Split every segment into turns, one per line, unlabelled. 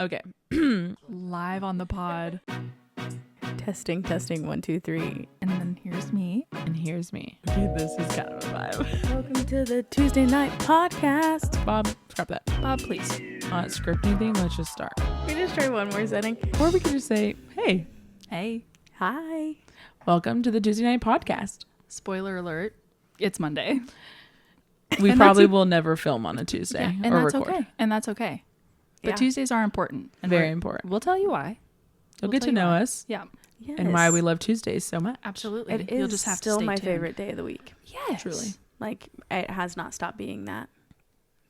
Okay.
Live on the pod.
Testing 1 2 3.
And then here's me.
And here's me. Okay, this is kind of a vibe.
Welcome to the Tuesday night podcast.
Bob, scrap that.
Bob, please.
Not script anything. Let's just start.
We just try one more setting.
Or we could just say, hey,
Hey.
Hi.
welcome to the Tuesday night podcast.
Spoiler alert. It's Monday.
We
And
probably
that's
will never film on a Tuesday
and
or
that's
record.
okay. And that's okay. But
Yeah.
Tuesdays are important. And
Very
we're-
important.
We'll tell you why.
You'll
We'll
get
tell
to
you
know
why.
us
Yeah.
Yes.
and why we love Tuesdays so much.
Absolutely.
It
You'll
is
just have
still
to stay
my
tuned.
favorite day of the week.
Yes.
Truly.
Like, it has not stopped being that.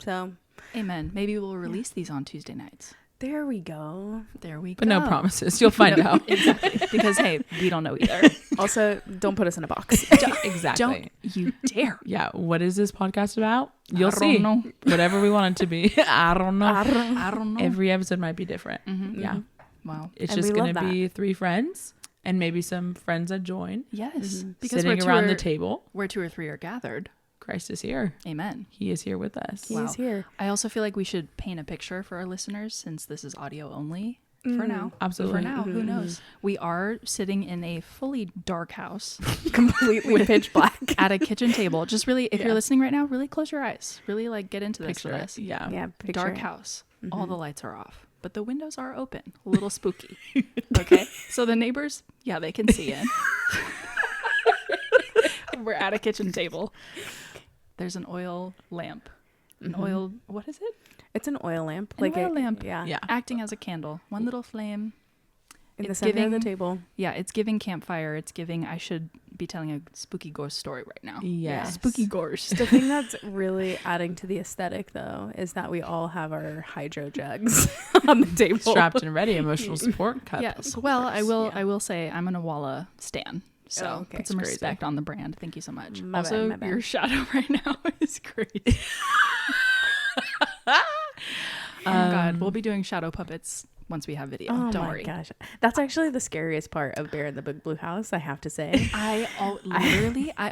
So,
Amen. Maybe we'll release these on Tuesday nights.
there we go.
There we
But
go.
no promises. You'll find
No,
out.
Exactly. Because, hey, we don't know either.
Also, don't put us in a box.
Exactly.
Don't you dare.
Yeah. What is this podcast about? You'll
I
see.
don't know.
Whatever we want it to be. I don't know.
I don't know.
Every episode might be different.
Mhm.
Yeah.
Wow.
It's
And
just
we
going
love
to be 3 friends and maybe some friends that join.
Yes.
Mhm.
Because
Sitting
where
around
two
the
or-
table.
where 2 or 3 are gathered.
Christ is here.
Amen.
He is here with us.
He's
Wow.
here.
I also feel like we should paint a picture for our listeners since this is audio only for now.
Absolutely.
For now, who
Mhm.
knows? We are sitting in a fully dark house
Completely pitch black.
at a kitchen table. Just really, if
Yeah.
you're listening right now, really close your eyes. Really like get into this
Picture
with
it.
us.
Yeah.
Yeah, picture
Dark
it.
house. All
Mhm.
the lights are off, but the windows are open. A little spooky. Okay. So the neighbors, yeah, they can see in. We're at a kitchen table. There's an oil lamp. An
Mhm.
oil, what is it?
It's an oil lamp.
An oil lamp.
Yeah.
Yeah.
Acting as a candle. One little flame.
In the
It's
center of the
giving-
table.
Yeah, it's giving campfire. It's giving, I should be telling a spooky ghost story right now.
Yes.
Spooky ghost.
The thing that's really adding to the aesthetic, though, is that we all have our hydro jugs on the table.
Strapped and ready, emotional support cup.
Yes.
of
Well,
course.
I will say I'm an Awala stan. So
Oh, okay.
put some
Crazy.
respect on the brand. Thank you so much.
My
Also,
bad, my bad.
your shadow right now is great. Oh God, we'll be doing shadow puppets once we have video.
Oh
Don't
my
worry.
gosh. That's actually the scariest part of Bear in the Big Blue House, I have to say.
I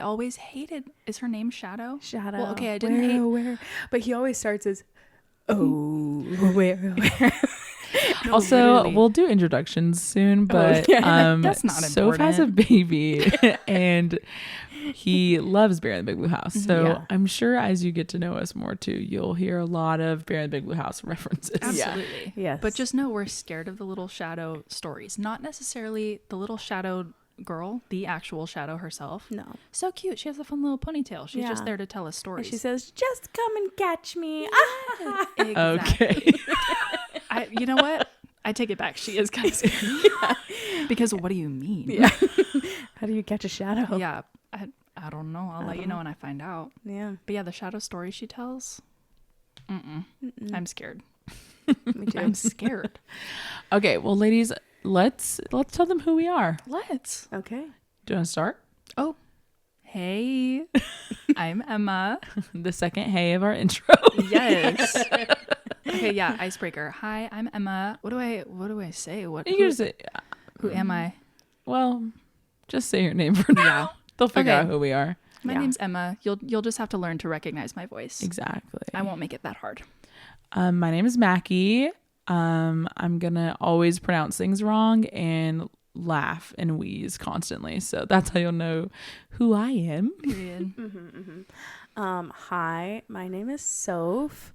always hated. Is her name Shadow?
Shadow.
Well, okay, I didn't hate.
Where? But he always starts as, oh, where?
No,
Also,
literally.
we'll do introductions soon, but
yeah.
That's not
Soph has a
important.
baby and he loves Bear in the Big Blue House. So
Yeah.
I'm sure as you get to know us more too, you'll hear a lot of Bear in the Big Blue House references.
Absolutely.
Yes.
But just know we're scared of the little shadow stories. Not necessarily the little shadow girl, the actual shadow herself.
No.
So cute. She has a fun little ponytail. She's just
Yeah.
there to tell us
And
stories.
she says, just come and catch me.
Exactly.
Okay.
You know what? I take it back. She is kind of scary. Because what do you mean?
Yeah. How do you catch a shadow?
Yeah. I don't know. I'll let you know when I find out.
Yeah.
But yeah, the shadow story she tells.
Mm-mm.
I'm scared.
Me too.
I'm scared.
Okay, well ladies, let's tell them who we are.
Let's.
Okay.
Do you want to start?
Oh. Hey. I'm Emma.
The second hey of our intro.
Yes. Okay, yeah, icebreaker. Hi, I'm Emma. What do I say?
You can just say,
Who am I?
well, just say your name for now.
Yeah.
They'll figure
Okay.
out who we are.
My
Yeah.
name's Emma. You'll just have to learn to recognize my voice.
Exactly.
I won't make it that hard.
My name is Macky. I'm gonna always pronounce things wrong and laugh and wheeze constantly. So that's how you'll know who I am.
Period.
Hi, my name is Soph.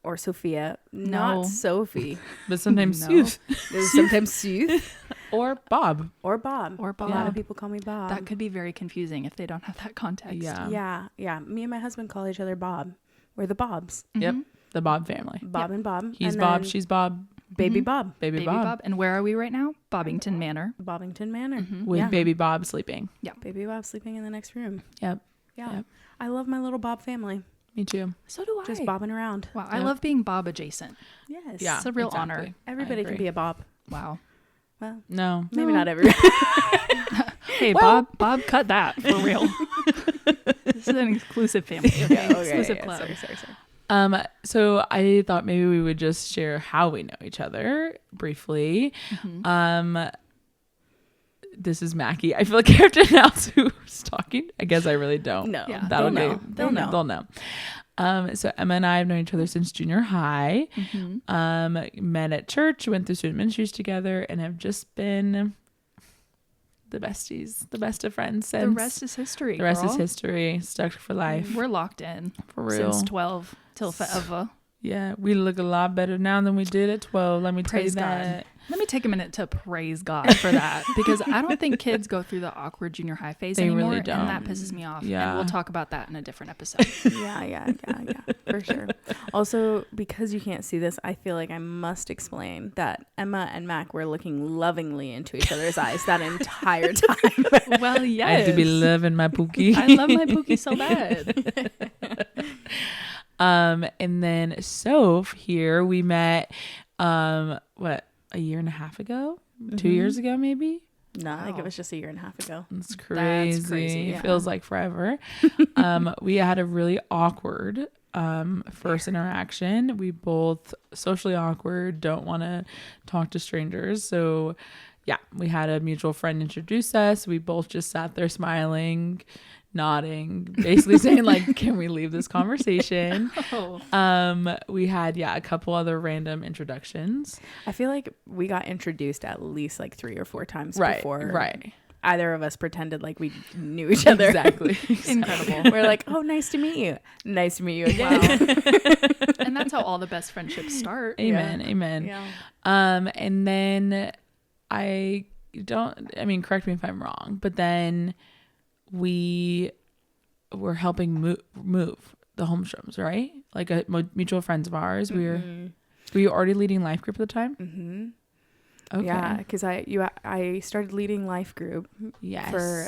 Or Sophia.
No.
Not Sophie.
But sometimes
No.
Sooth
There's sometimes Sooth.
or Bob.
Or Bob.
Or
A
Bob.
lot of people call me Bob.
That could be very confusing if they don't have that context.
Yeah.
Yeah. Me and my husband call each other Bob. We're the Bobs.
Yep.
Mhm.
The Bob family.
Bob and Bob.
He's
And
Bob.
then
She's Bob.
Baby
Mhm.
Bob.
Baby,
Baby
Bob.
Bob. And where are we right now? Bobbington Manor.
Bobbington Manor.
Mhm.
With
Yeah.
Baby Bob sleeping.
Baby Bob sleeping in the next room.
Yep.
Yeah.
Yep.
I love my little Bob family.
Me too.
So do I.
Just bobbing around.
Wow, I
Yep.
love being Bob adjacent.
Yes.
Yeah.
It's a real
exactly.
honor.
Everybody
I
can
agree.
be a Bob.
Wow.
Well,
No.
maybe
No.
not everybody.
Hey,
Well-
Bob, cut that for real. This is an exclusive family. Okay? Exclusive club.
Sorry.
So I thought maybe we would just share how we know each other briefly.
Mhm.
This is Macky. I feel like I have to announce who's talking. I guess I really don't.
No.
Yeah.
That'll
They'll
be
know. They'll know.
They'll know. So Emma and I have known each other since junior high. Met at church, went through student ministries together, and have just been the besties, the best of friends since.
The rest is history.
The rest
girl.
is history. Stuck for life.
We're locked in
For real.
since 12 till forever.
Yeah, we look a lot better now than we did at 12. Let me
Praise
tell you
God.
that.
Let me take a minute to praise God for that, because I don't think kids go through the awkward junior high phase
They
anymore,
really don't.
and that pisses me off.
Yeah.
And we'll talk about that in a different episode.
Yeah, for sure. Also, because you can't see this, I feel like I must explain that Emma and Mac were looking lovingly into each other's eyes that entire time.
Well, yes.
I had to be loving my Pookie.
I love my Pookie so bad.
And then Soph here, we met, a year and a half ago? 2 years ago, maybe?
No, I think
Wow.
it was just a year and a half ago.
It's crazy.
crazy,
yeah.
It feels like forever. We had a really awkward first interaction. We both socially awkward, don't want to talk to strangers. So yeah, we had a mutual friend introduce us. We both just sat there smiling, nodding, basically saying like, can we leave this conversation?
Oh.
We had a couple other random introductions.
I feel like we got introduced at least like 3 or 4 times
Right,
before
right.
either of us pretended like we knew each other.
Exactly.
Incredible.
We're like, oh, nice to meet you. Nice to meet you again.
Wow. And that's how all the best friendships start.
Amen.
Yeah.
And then correct me if I'm wrong, but then we were helping move the Holmstroms, right? Like a mutual friends of ours. Were you already leading life group at the time?
Mm-hmm.
Okay.
Yeah, because I started leading life group
Yes.
for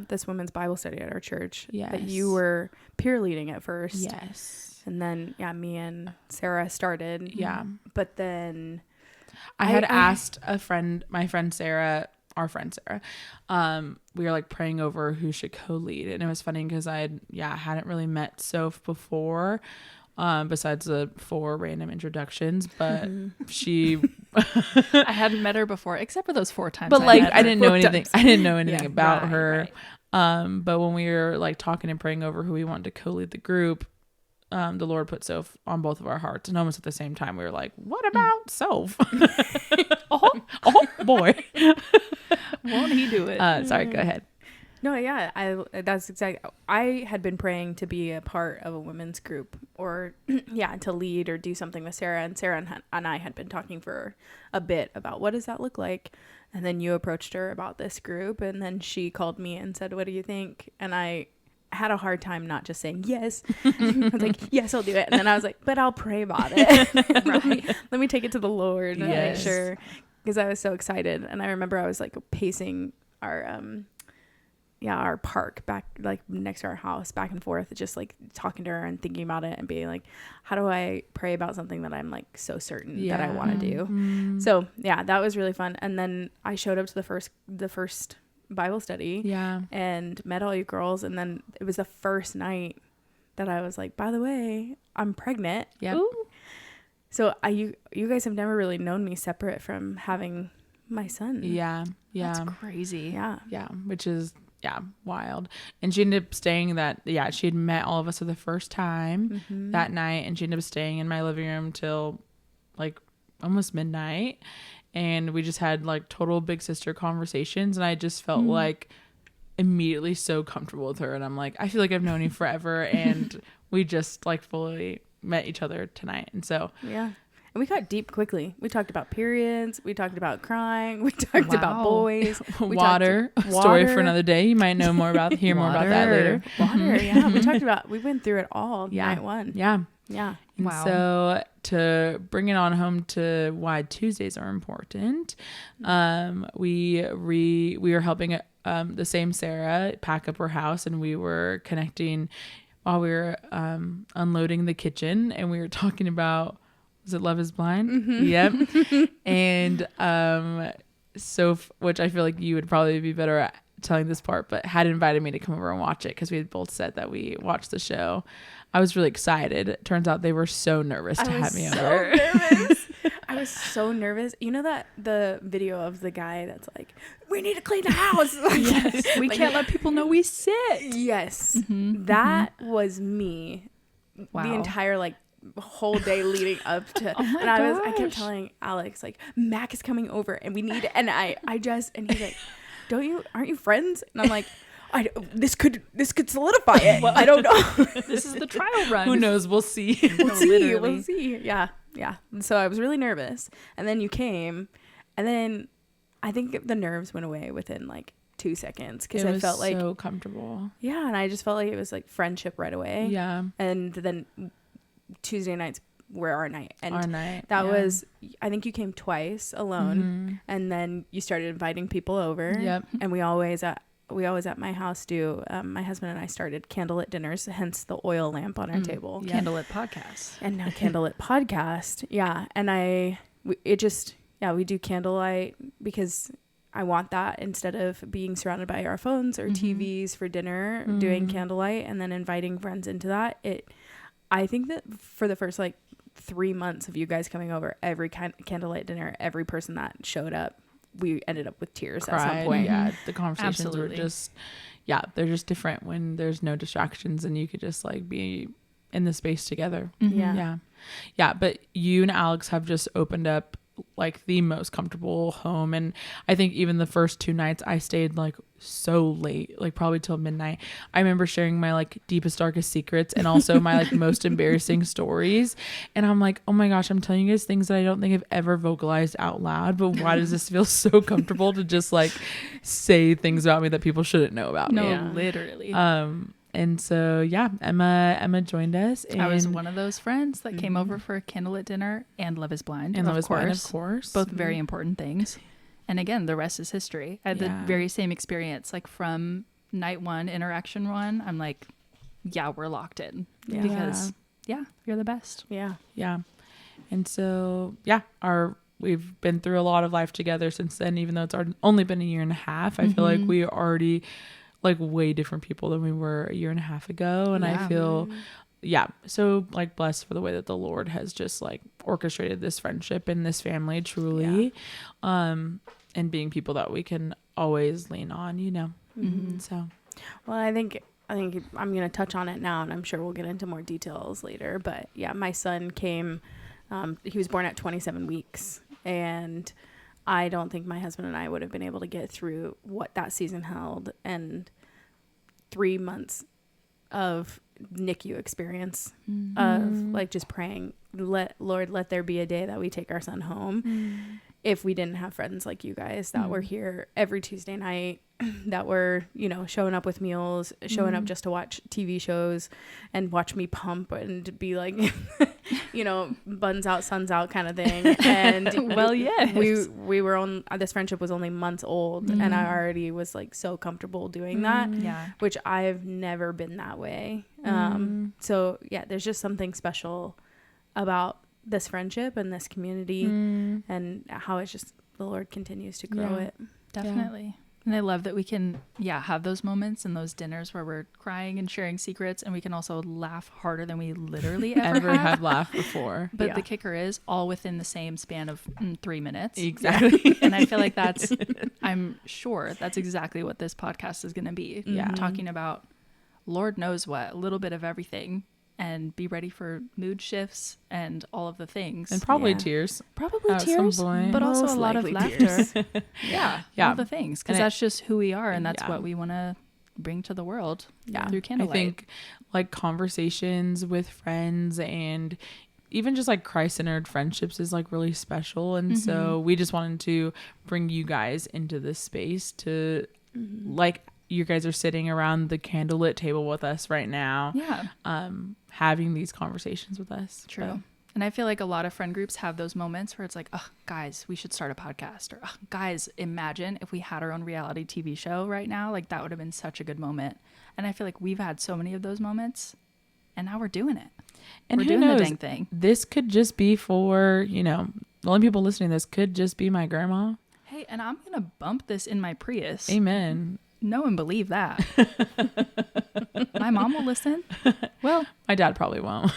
this women's Bible study at our church.
Yes.
That you were peer leading at first.
Yes.
And then me and Sarah started.
Yeah.
But then
I had asked my friend Sarah, our friend Sarah, we were like praying over who should co-lead, and it was funny because I hadn't really met Soph before, besides the 4 random introductions, but she
I hadn't met her before, except for those 4 times.
but
met
I
her.
didn't know anything. I didn't know anything about
right,
her.
right.
But when we were like talking and praying over who we wanted to co-lead the group, the Lord put Soph on both of our hearts, and almost at the same time we were like, what about Soph? oh boy.
Won't he do it?
Sorry, go ahead.
No, yeah, that's exactly. I had been praying to be a part of a women's group, or to lead or do something with Sarah, and Sarah and I had been talking for a bit about what does that look like, and then you approached her about this group, and then she called me and said, "What do you think?" And I had a hard time not just saying yes. I was like, "Yes, I'll do it," and then I was like, "But I'll pray about it." Right? Let me take it to the Lord and make sure, because I was so excited, and I remember I was like pacing our park back, like next to our house, back and forth, just like talking to her and thinking about it and being like, how do I pray about something that I'm like so certain that I want to do? So that was really fun. And then I showed up to the first Bible study and met all you girls. And then it was the first night that I was like, by the way, I'm pregnant.
Yeah.
So you guys have never really known me separate from having my son.
Yeah.
That's crazy.
Yeah.
Which is wild. And she ended up staying she had met all of us for the first time that night, and she ended up staying in my living room till like almost midnight, and we just had like total big sister conversations, and I just felt like immediately so comfortable with her, and I'm like, I feel like I've known you forever, and we just like fully met each other tonight. And so
and we got deep quickly. We talked about periods. We talked about crying. We talked about boys. We
water. Story for another day. You might know more about more about that later.
Water. Yeah, we talked about. We went through it all night one.
Yeah. And
Wow.
so to bring it on home to why Tuesdays are important, we were helping the same Sarah pack up her house, and we were connecting while we were unloading the kitchen, and we were talking about, was it Love is Blind? Yep. And Soph, which I feel like you would probably be better at telling this part, but had invited me to come over and watch it because we had both said that we watched the show. I was really excited. It turns out they were so nervous to have me over.
I was so nervous. You know that the video of the guy that's like, we need to clean the house.
Yes. We can't let people know we sit.
Yes. That was me the entire like whole day leading up to and I kept telling Alex like Mac is coming over and we need and and he's like, aren't you friends? And I'm like, this could solidify it. Well, I don't know.
This is the trial run.
Who knows? We'll see.
We'll see. Yeah. And so I was really nervous. And then you came, and then I think the nerves went away within like 2 seconds because I felt like
so comfortable.
Yeah, and I just felt like it was like friendship right away.
Yeah.
And then Tuesday nights were our night. And
that
was, I think you came twice alone, and then you started inviting people over.
Yep.
And we always at my house do, my husband and I started candlelit dinners, hence the oil lamp on our table.
Yeah. Candlelit podcast.
And now candlelit podcast. Yeah. And we do candlelight because I want that instead of being surrounded by our phones or TVs for dinner, doing candlelight and then inviting friends into that. I think that for the first like 3 months of you guys coming over, every candlelight dinner, every person that showed up, we ended up with tears at some point.
Yeah, the conversations were just, they're just different when there's no distractions and you could just like be in the space together. Yeah. But you and Alex have just opened up like the most comfortable home, and I think even the first 2 nights I stayed like so late, like probably till midnight. I remember sharing my like deepest darkest secrets and also my like most embarrassing stories, and I'm like, oh my gosh, I'm telling you guys things that I don't think I've ever vocalized out loud, but why does this feel so comfortable to just like say things about me that people shouldn't know about me?
No, literally.
And so Emma joined us, and
I was one of those friends that came over for a candlelit dinner and Love is Blind,
and of course,
both very important things. And again, the rest is history. I had the very same experience, like from night 1, interaction 1. I'm like, we're locked in because you're the best.
Yeah. And so we've been through a lot of life together since then, even though it's only been a year and a half. I feel like we are already like way different people than we were a year and a half ago, and I feel so like blessed for the way that the Lord has just like orchestrated this friendship and this family truly, and being people that we can always lean on, so
well, I think I'm gonna touch on it now, and I'm sure we'll get into more details later, but my son came, he was born at 27 weeks, and I don't think my husband and I would have been able to get through what that season held and 3 months of NICU experience of like just praying, Lord, let there be a day that we take our son home. If we didn't have friends like you guys that were here every Tuesday night, that were, showing up with meals, showing up just to watch TV shows and watch me pump and be like, buns out, suns out kind of thing. And
well, yes,
we were on, this friendship was only months old, and I already was like so comfortable doing that, which I've never been that way. So there's just something special about this friendship and this community and how it's just the Lord continues to grow it.
Definitely. And I love that we can have those moments and those dinners where we're crying and sharing secrets, and we can also laugh harder than we literally ever have
laughed before.
But the kicker is all within the same span of 3 minutes.
Exactly.
And I feel like I'm sure that's exactly what this podcast is going to be. Talking about Lord knows what, a little bit of everything, and be ready for mood shifts and all of the things.
And probably tears.
Probably tears, but also a lot of laughter. All the things. Because that's just who we are, and that's what we want to bring to the world through candlelight.
I think like conversations with friends and even just like Christ-centered friendships is like really special. And so we just wanted to bring you guys into this space to like, you guys are sitting around the candlelit table with us right now. Having these conversations with us.
True. But. And I feel like a lot of friend groups have those moments where it's like, oh, guys, we should start a podcast. Or, oh, guys, imagine if we had our own reality TV show right now. Like, that would have been such a good moment. And I feel like we've had so many of those moments, and now we're doing it.
And
we're
who
doing
knows,
the dang thing.
This could just be for, the only people listening to this could just be my grandma.
Hey, and I'm going to bump this in my Prius.
Amen.
No one believe that. My mom will listen. Well,
my dad probably won't.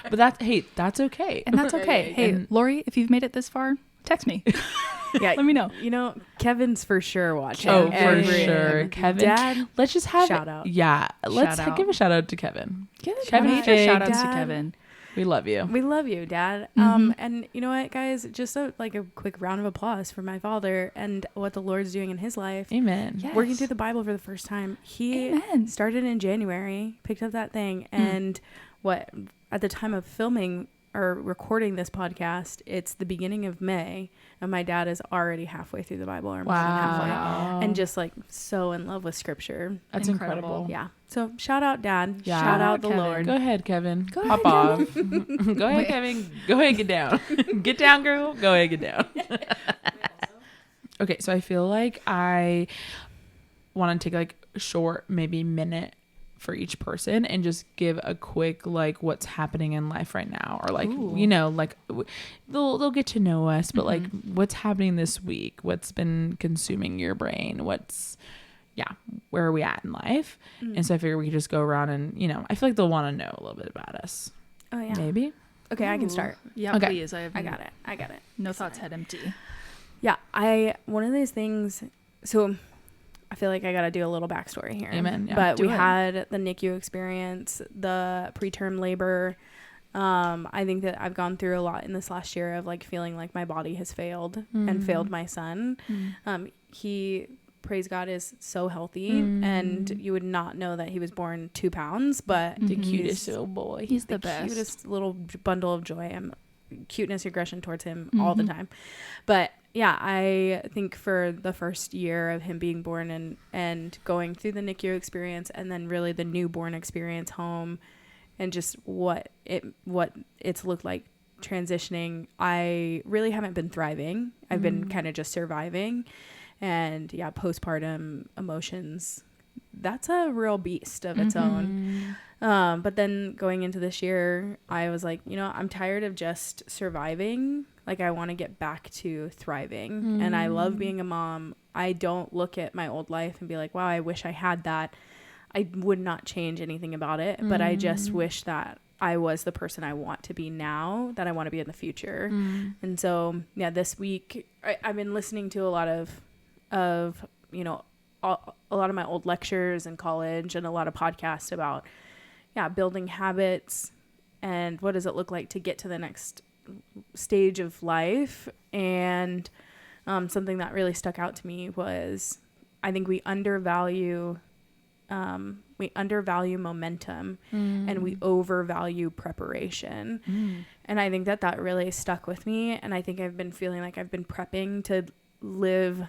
But that's okay.
And that's okay. Hey, Lori, if you've made it this far, text me.
Yeah,
Let me know.
You know, Kevin's for sure watching.
Oh, for
every-
sure. Kevin.
Dad,
Let's just have
shout out.
Yeah. Let's
Shout out.
give a shout out to Kevin.
Kevin,
Major
shout outs to
Dad.
Kevin.
We love you.
we love you, Dad.
Mhm.
And you know what, guys? Just a quick round of applause for my father and what the Lord's doing in his life.
Amen.
Yeah.
Working
Yes.
through the Bible for the first time. He
Amen.
started in January, picked up that thing, and at the time of filming or recording this podcast, it's the beginning of May, and my dad is already halfway through the Bible, or more than halfway,
Wow.
and just like so in love with Scripture.
That's incredible.
Yeah. So shout out, Dad.
Yeah.
Shout out the
Kevin.
Lord.
Go ahead, Kevin.
Go
Pop
ahead,
off. Go ahead, Kevin. Go ahead, get down. Get down, girl. Go ahead, get down. Okay, so I feel like I want to take like a short, maybe minute for each person and just give a quick like what's happening in life right now, or like
Ooh.
you know, like they'll get to know us, but like what's happening this week, what's been consuming your brain, where are we at in life. And so I figure we could just go around and, you know, I feel like they'll want to know a little bit about us.
Oh yeah.
Maybe.
Okay, I can
Ooh.
start.
Yeah,
Okay.
please.
I got it.
No thoughts, head empty.
Yeah, one of these things. So I feel like I got to do a little backstory here.
Amen. Yeah.
But
Do
we
it.
had the NICU experience, the preterm labor. I think that I've gone through a lot in this last year of like feeling like my body has failed and failed my son. He, praise God, is so healthy, and you would not know that he was born 2 pounds, but
The
he's
cutest little boy.
He's the best.
cutest little bundle of joy. I'm cuteness aggression towards him all the time. But yeah, I think for the first year of him being born and going through the NICU experience, and then really the newborn experience home, and just what it's looked like transitioning, I really haven't been thriving. I've been kind of just surviving. And yeah, postpartum emotions, that's a real beast of its own. But then going into this year, I was like, you know, I'm tired of just surviving. Like, I want to get back to thriving. And I love being a mom. I don't look at my old life and be like, wow, I wish I had that. I would not change anything about it. But I just wish that I was the person I want to be now, that I want to be in the future. And so, yeah, this week, I've been listening to a lot of you know, a lot of my old lectures in college and a lot of podcasts about building habits and what does it look like to get to the next stage of life. And something that really stuck out to me was, I think we undervalue momentum and we overvalue preparation. And I think that really stuck with me. And I think I've been feeling like I've been prepping to live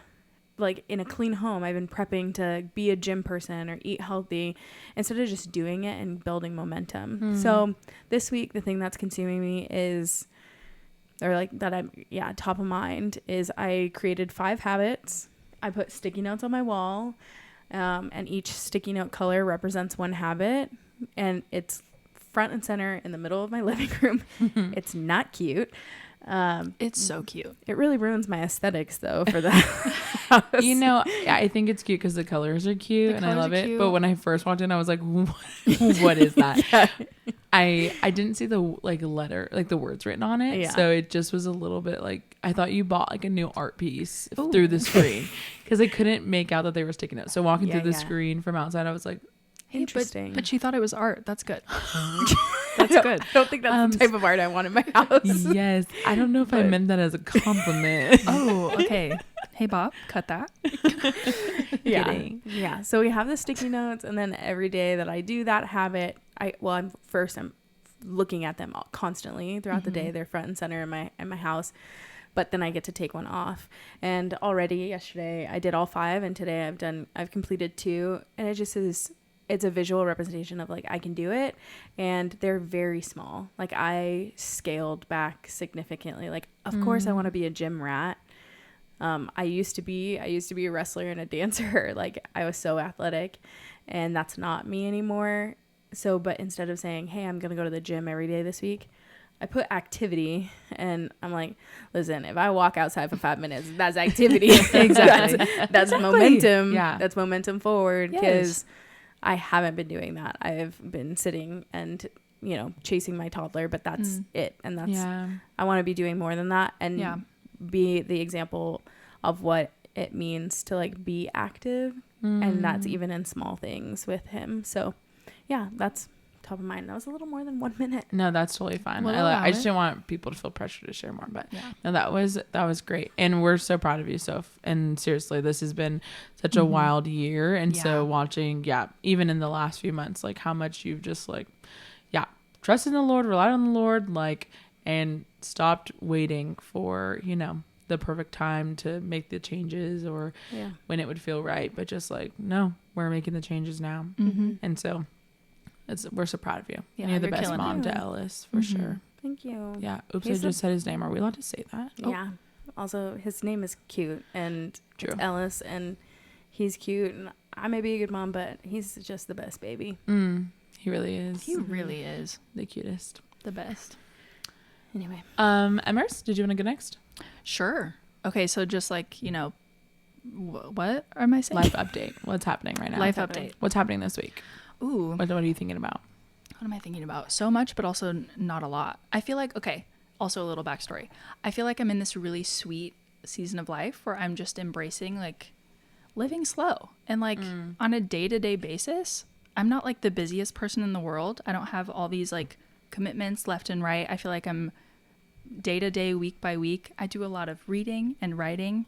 like in a clean home. I've been prepping to be a gym person or eat healthy instead of just doing it and building momentum. So this week, the thing that's consuming me is, or like that I'm, top of mind is, I created 5 habits. I put sticky notes on my wall, and each sticky note color represents one habit, and it's front and center in the middle of my living room. It's not cute.
It's so cute.
It really ruins my aesthetics though for the house.
You know, I think it's cute because the colors are cute
The
and I
colors
love
are
it.
cute.
But when I first walked in, I was like, what is that?
Yeah.
I didn't see the like letter, like the words written on it.
Yeah.
So it just was a little bit like, I thought you bought like a new art piece through the screen, because I couldn't make out that they were sticking out. So walking through the screen from outside, I was like,
Interesting.
But she thought it was art. That's good. That's good.
I don't think that's the type of art I want in my house.
yes. I don't know if I meant that as a compliment.
Oh, okay. Hey, Bob, cut that.
Yeah.
Kidding.
Yeah. So we have the sticky notes, and then every day that I do that habit, I'm looking at them all constantly throughout the day. They're front and center in my house. But then I get to take one off. And already yesterday I did all 5, and today I've completed 2, and it just is, it's a visual representation of like, I can do it. And they're very small. Like, I scaled back significantly. Like, of course I want to be a gym rat. I used to be a wrestler and a dancer. Like, I was so athletic, and that's not me anymore. So, but instead of saying, hey, I'm going to go to the gym every day this week, I put activity, and I'm like, listen, if I walk outside for 5 minutes, that's activity.
Exactly.
That's momentum.
Yeah.
That's momentum forward, because
Yes.
I haven't been doing that. I've been sitting and, chasing my toddler, but that's it. And that's, I want to be doing more than that. And be the example of what it means to like be active. And that's even in small things with him. So yeah, that's top of mind. That was a little more than 1 minute.
No, that's totally fine. I just didn't want people to feel pressure to share more, but no, that was great. And we're so proud of you, Soph. And seriously, this has been such a wild year. And so watching, even in the last few months, like how much you've just like, trust in the Lord, relied on the Lord, like, and stopped waiting for, the perfect time to make the changes or when it would feel right. But just like, no, we're making the changes now. And so we're so proud of you.
Yeah,
you're the best mom to Ellis for sure.
Thank you.
Yeah. Oops, I just said his name. Are we allowed to say that?
Yeah. Also, his name is cute, and
True.
It's Ellis, and he's cute, and I may be a good mom, but he's just the best baby.
He really is.
He really is
the cutest.
The best.
Anyway.
Emers, did you want to go next?
Sure. Okay, so just like, what am I saying?
Life update. What's happening right now?
Life update.
What's happening this week?
Ooh.
What are you thinking about?
What am I thinking about? So much, but also not a lot. I feel like, okay, also a little backstory. I feel like I'm in this really sweet season of life where I'm just embracing like living slow and like on a day-to-day basis. I'm not like the busiest person in the world. I don't have all these like commitments left and right. I feel like I'm day to day, week by week. I do a lot of reading and writing.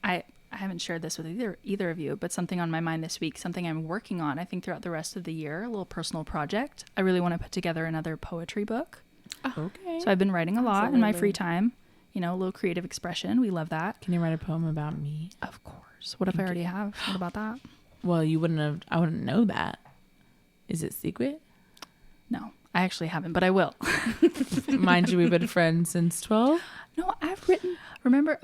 I haven't shared this with either of you, but something on my mind this week, something I'm working on, I think throughout the rest of the year, a little personal project. I really want to put together another poetry book.
Okay.
So I've been writing a lot in my free time, a little creative expression. We love that.
Can you write a poem about me?
Of course. What if I already have? What about that?
Well, I wouldn't know that. Is it secret?
No, I actually haven't, but I will.
Mind you, we've been friends since 12.
No, I've written,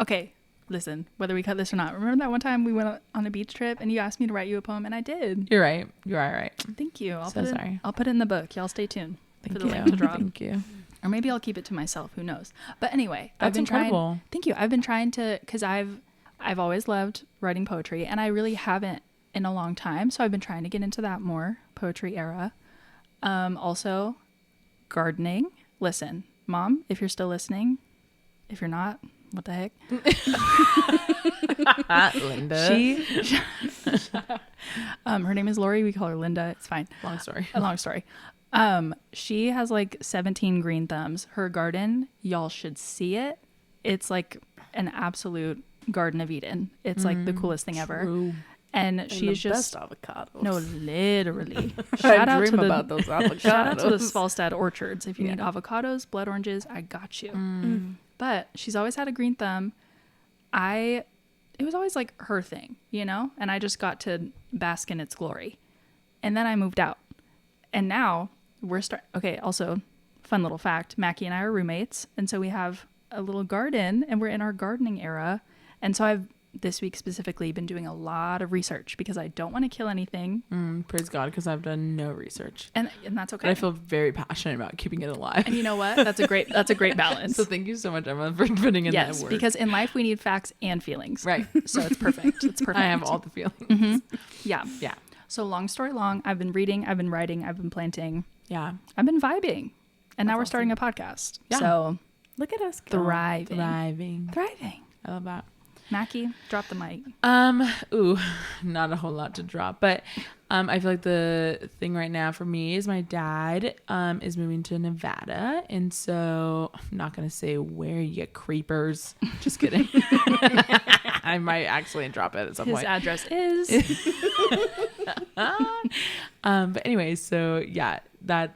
okay, listen, whether we cut this or not, remember that one time we went on a beach trip and you asked me to write you a poem and I did.
You're right. You are right.
Thank you. I'll
sorry.
I'll put it in the book. Y'all stay tuned
for
the link to drop.
Thank you.
Or maybe I'll keep it to myself. Who knows? But anyway,
That's
I've been
incredible.
Thank you. I've been trying to, because I've always loved writing poetry and I really haven't in a long time. So I've been trying to get into that more, poetry era. Also gardening. Listen, Mom, if you're still listening, if you're not, what the heck?
Linda.
Her name is Lori. We call her Linda. It's fine.
Long story.
A long story. She has like 17 green thumbs. Her garden, y'all should see it. It's like an absolute Garden of Eden. It's like the coolest thing ever. And she's just
best avocados.
No, literally.
Shout out to about those avocados.
Shout out to the Svalstad orchards. If you need avocados, blood oranges, I got you. But she's always had a green thumb. It was always like her thing, and I just got to bask in its glory. And then I moved out. And now okay, also fun little fact, Macky and I are roommates, and so we have a little garden and we're in our gardening era. And so I've this week specifically been doing a lot of research because I don't want to kill anything.
Praise God, because I've done no research,
and that's okay.
But I feel very passionate about keeping it alive.
And you know what? That's a great balance.
So thank you so much, Emma, for putting in that work.
Because in life we need facts and feelings.
Right.
So it's perfect. It's perfect.
I have all the feelings.
Yeah. So long story long, I've been reading, I've been writing, I've been planting.
Yeah.
I've been vibing, and now we're starting a podcast.
Yeah.
So
look at us
thriving.
I love that.
Macky, drop the mic.
Not a whole lot to drop, but I feel like the thing right now for me is my dad is moving to Nevada, and so I'm not gonna say where, you creepers. Just kidding. I might accidentally drop it at some point.
His address is.
But anyway, so yeah, that's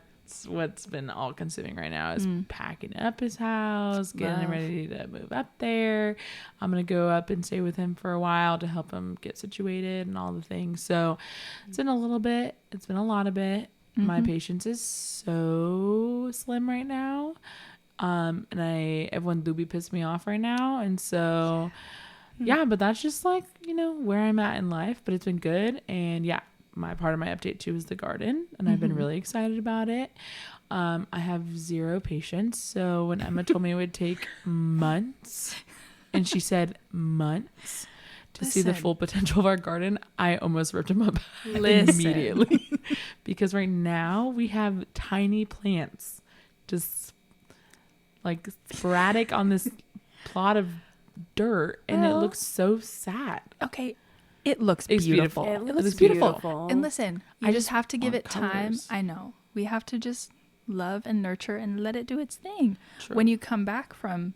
what's been all consuming right now is packing up his house, getting him ready to move up there. I'm gonna go up and stay with him for a while to help him get situated and all the things. So it's been a little bit, it's been a lot of it. My patience is so slim right now, and everyone do be pissed me off right now, and so yeah, but that's just like where I'm at in life. But it's been good, and yeah, my part of my update too is the garden, and I've been really excited about it. I have zero patience, so when Emma told me it would take months, and she said months to see the full potential of our garden, I almost ripped him up immediately. Because right now we have tiny plants just like sporadic on this clod of dirt, and it looks so sad.
Okay. It looks
It's
beautiful.
It
looks
looks
beautiful.
beautiful.
And listen, I just have to give
want
it time.
colors.
I know. We have to just love and nurture and let it do its thing.
True.
When you come back from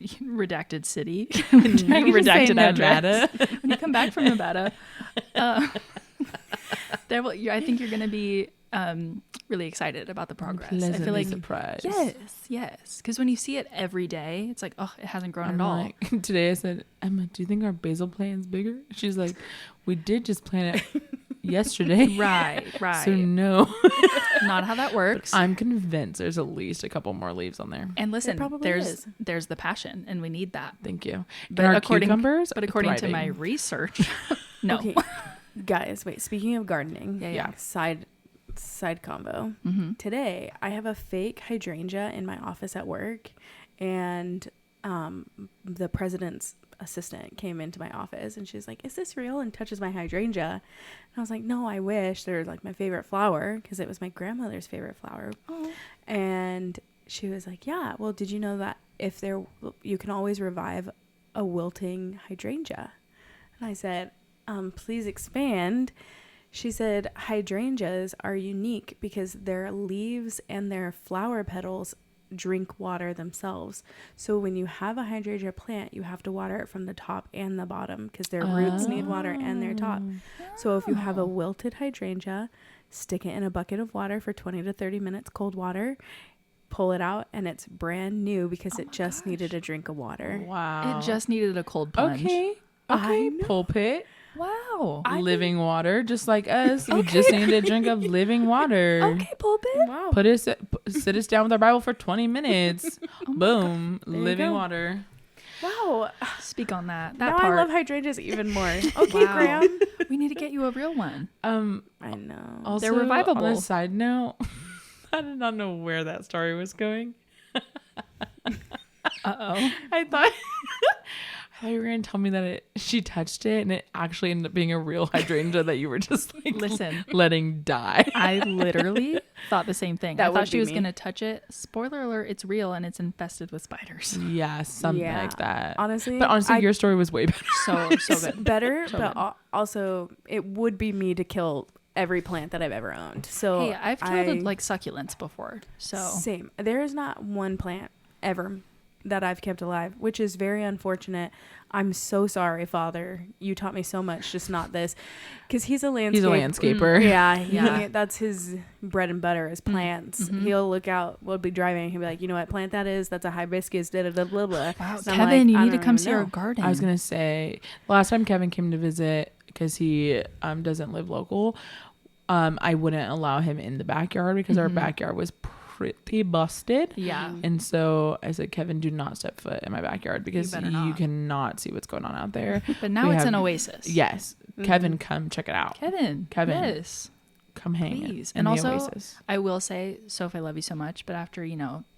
redacted city,
Redacted
address, when you come back from Nevada, I think you're going to be really excited about the progress. I feel
Pleasantly
like
surprised.
yes. Because when you see it every day, it's like, oh, it hasn't grown
I'm
at all.
like, today I said, Emma, do you think our basil plant's bigger? She's like, we did just plant it yesterday.
Right.
So no.
Not how that works.
I'm convinced there's at least a couple more leaves on there.
And listen,
probably is.
there's the passion, and we need that.
Thank you.
But
And our
according
cucumbers
But
are
according to my
thriving.
research, no.
Okay, guys, wait. Speaking of gardening,
Yeah.
side combo.
Mm-hmm.
Today, I have a fake hydrangea in my office at work, and the president's assistant came into my office, and she's like, "Is this real?" and touches my hydrangea. And I was like, "No, I wish. They're like my favorite flower because it was my grandmother's favorite flower."
Oh.
And she was like, "Yeah. Well, did you know that you can always revive a wilting hydrangea?" And I said, "Please expand." She said, "Hydrangeas are unique because their leaves and their flower petals drink water themselves. So when you have a hydrangea plant, you have to water it from the top and the bottom because their roots need water and their top. So if you have a wilted hydrangea, stick it in a bucket of water for 20 to 30 minutes, cold water, pull it out, and it's brand new because it just needed a drink of water."
Wow.
It just needed a cold plunge.
Okay.
I know.
Pulpit.
Wow.
Living water, just like us. We just need a drink of living water.
Okay, pulpit.
Wow.
Sit us down with our Bible for 20 minutes. Boom.
you
Living
go.
water.
Wow.
Speak on that.
Now
Part.
I love hydrangeas even more. Okay,
Wow.
Graham.
We need to get you a real one.
I know.
Also,
They're revivable.
on a side note, I did not know where that story was going.
Uh-oh.
I thought you were going to tell me that she touched it and it actually ended up being a real hydrangea that you were just like
Listen.
letting die.
I literally thought the same thing.
That
I
would
thought she
be
was
me.
going to touch it. Spoiler alert, it's real and it's infested with spiders.
Yeah, something
Yeah.
like that.
Honestly,
But honestly, your story was way better.
So good.
better,
So
but
good.
also it would be me to kill every plant that I've ever owned. So
Hey, I've killed like succulents before. So
same. There is not one plant ever that I've kept alive, which is very unfortunate. I'm so sorry, Father. You taught me so much, just not this, because he's a landscaper.
He's a landscaper.
Yeah,
Yeah.
that's his bread and butter is plants.
Mhm.
He'll look out. We'll be driving. He'll be like, "You know what plant that is? That's a hibiscus." Da da da blah blah.
wow,
So I'm
Kevin,
like,
you
I
need to
don't
come
even
see our
know.
garden.
I was going to say, last time Kevin came to visit, because he doesn't live local, I wouldn't allow him in the backyard because our backyard was pretty busted.
Yeah.
And so I said, "Kevin, do not step foot in my backyard because
better
you
not.
cannot see what's going on out there."
But now
We
it's
have-
an oasis.
Yes. Kevin, come check it out.
Kevin.
Yes. Come hang
Please.
in
And
the
also,
oasis.
I will say, Soph, I love you so much, but after,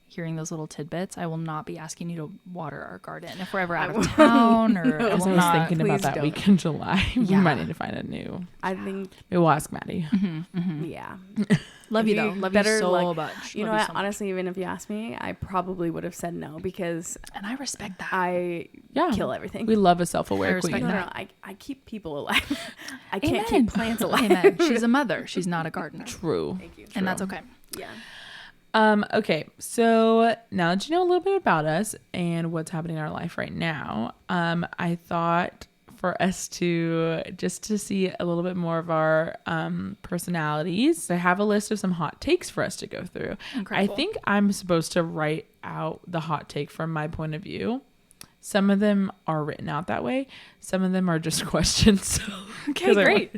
hearing those little tidbits, I will not be asking you to water our garden if we're ever out of town or I
As
will
I was
not.
thinking about
please
that
don't.
week in July, we
Yeah.
might need to find a new.
I think,
Maybe we'll ask Maddie.
yeah.
Love you though.
You
Love
better,
you so
like,
much.
You know
Love
what?
so much.
Honestly, even if you asked me, I probably would have said no because
And I respect that.
I
Yeah.
kill everything.
We love a self-aware
I respect
queen.
No,
that.
I keep people alive. I can't
Amen.
keep plants alive.
Amen. She's a mother. She's not a gardener.
True.
Thank you.
And that's okay.
Yeah.
Okay, so now that you know a little bit about us and what's happening in our life right now, I thought for us to see a little bit more of our personalities, I have a list of some hot takes for us to go through.
Incredible.
I think I'm supposed to write out the hot take from my point of view. Some of them are written out that way. Some of them are just questions.
Okay,
'Cause I
great.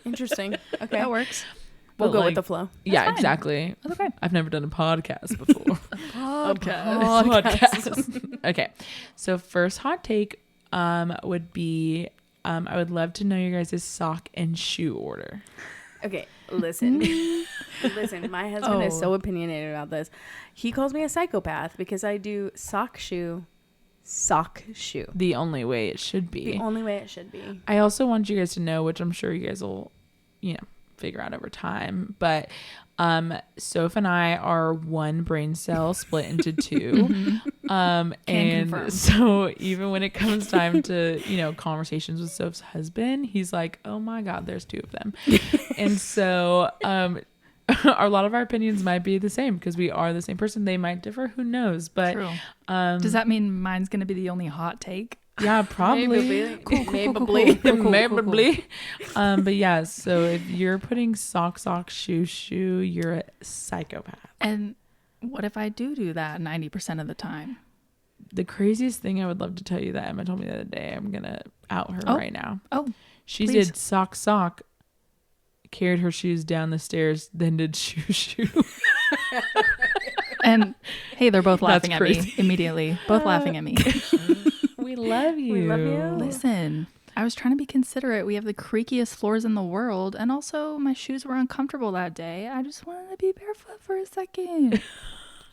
Interesting. Okay.
That works.
We'll
But,
go
like,
with the flow.
Yeah,
fine.
exactly.
That's okay.
I've never done a podcast before.
Podcast.
Okay, so first hot take would be I would love to know your guys' sock and shoe order.
Okay, listen. Listen, my husband is
Oh.
so opinionated about this. He calls me a psychopath because I do sock shoe.
The only way it should be.
The only way it should be.
I also want you guys to know, which I'm sure you guys will, figure out over time, but Soph and I are one brain cell split into two. And
confirm.
so even when it comes time to, conversations with Soph's husband, he's like, oh my God, there's two of them. And so, a lot of our opinions might be the same because we are the same person. They might differ. Who knows? But,
True. Does that mean mine's going to be the only hot take?
Yeah, probably.
Maybe.
But yeah, so if you're putting sock, shoe, you're a psychopath.
And what if I do that 90% of the time?
The craziest thing I would love to tell you that Emma told me the other day, I'm going to out her right now.
Oh,
she
please.
did sock, carried her shoes down the stairs, then did shoe.
And hey, they're both laughing at
crazy.
me immediately. Both laughing at me.
We love you.
We love you.
Listen, I was trying to be considerate. We have the creakiest floors in the world. And also, my shoes were uncomfortable that day. I just wanted to be barefoot for a second.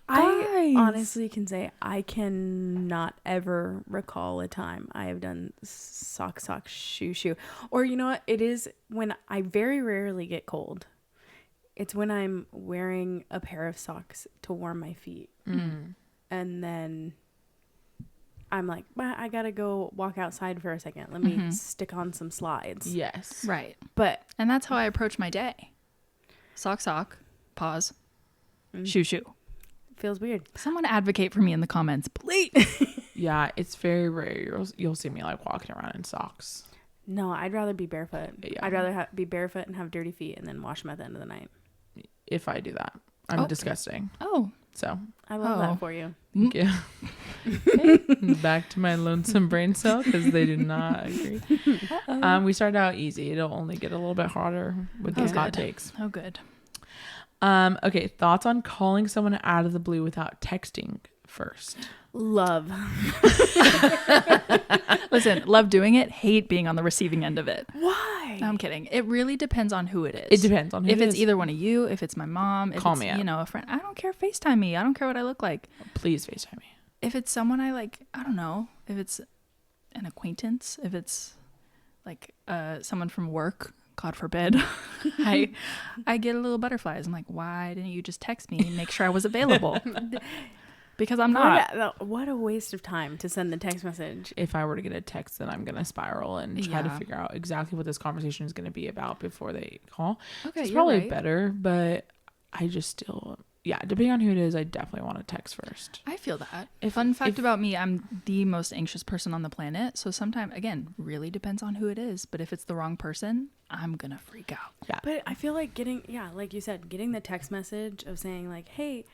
I honestly can say I cannot ever recall a time I have done sock, shoe. Or you know what? It is when I very rarely get cold. It's when I'm wearing a pair of socks to warm my feet.
Mm.
And then I'm like, I gotta go walk outside for a second. Let me stick on some slides.
Yes.
Right.
But
And that's how I approach my day. Sock, pause, shoe.
feels weird.
Someone advocate for me in the comments, please.
Yeah, it's very rare. You'll see me like walking around in socks.
No, I'd rather be barefoot.
Yeah.
I'd rather be barefoot and have dirty feet and then wash them at the end of the night.
If I do that, I'm
Oh.
disgusting.
Oh,
So
I love
Oh.
that for you.
thank you. Okay, back to my lonesome brain cell because they do not agree. We started out easy. It'll only get a little bit harder with these hot
good.
takes.
oh good.
Okay, thoughts on calling someone out of the blue without texting first?
Love.
Listen, love doing it, hate being on the receiving end of it.
Why?
No, I'm kidding. It really depends on who it is.
It depends on who
if
it
it's
is.
either one of you, if it's my mom, if
Call
it's,
me up.
a friend. I don't care. FaceTime me. I don't care what I look like.
Please FaceTime me.
If it's someone I like, I don't know. If it's an acquaintance, if it's like someone from work, God forbid, I get a little butterflies. I'm like, why didn't you just text me and make sure I was available? Because I'm not.
What a waste of time to send the text message.
If I were to get a text, then I'm going to spiral and try to
Yeah.
figure out exactly what this conversation is going to be about before they call.
Okay,
It's
you're
probably
right.
better, but I just still, depending on who it is, I definitely want to text first.
I feel that.
If-
Fun fact
if-
about me, I'm the most anxious person on the planet. So sometimes, again, really depends on who it is. But if it's the wrong person, I'm going to freak out.
Yeah.
But I feel like like you said, getting the text message of saying like, hey,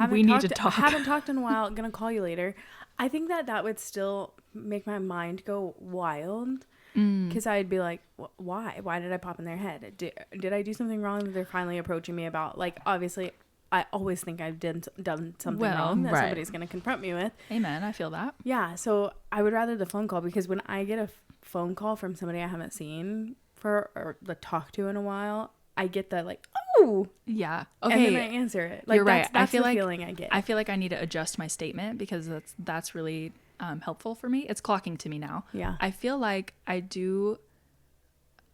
We need to talk.
haven't talked in a while, gonna call you later. I think that would still make my mind go wild. Because I'd be like, why? Why did I pop in their head? Did I do something wrong that they're finally approaching me about? Like, obviously, I always think I've done something wrong that
right.
somebody's going to confront me with.
Amen. I feel that.
Yeah, so I would rather the phone call because when I get a phone call from somebody I haven't seen or talked to in a while, I get the like, oh,
Yeah.
and
Okay.
then I answer it. Like,
You're right.
That's
I feel
the
like
feeling I get.
I feel like I need to adjust my statement because that's really helpful for me. It's clocking to me now.
Yeah.
I feel like I do.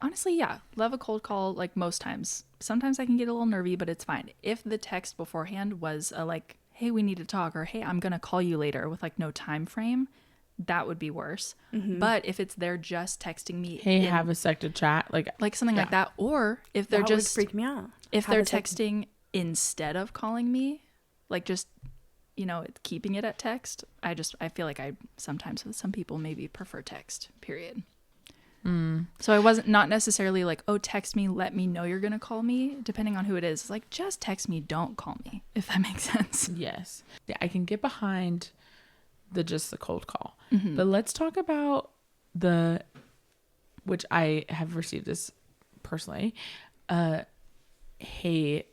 Honestly, yeah, love a cold call like most times. Sometimes I can get a little nervy, but it's fine. If the text beforehand was like, hey, we need to talk, or hey, I'm going to call you later with like no time frame, that would be worse. But if it's they're just texting me,
Hey, have a sec to chat. Like
something like that, or if they're
that would
just
freak me out.
if
Have
they're
a sec-
texting instead of calling me, like just keeping it at text, I feel like I sometimes with some people maybe prefer text, period. So I wasn't not necessarily like, oh, text me, let me know you're gonna call me, depending on who it is. Like, just text me, don't call me, if that makes sense.
yes, yeah, I can get behind the cold call, but let's talk about which I have received this personally. Hey,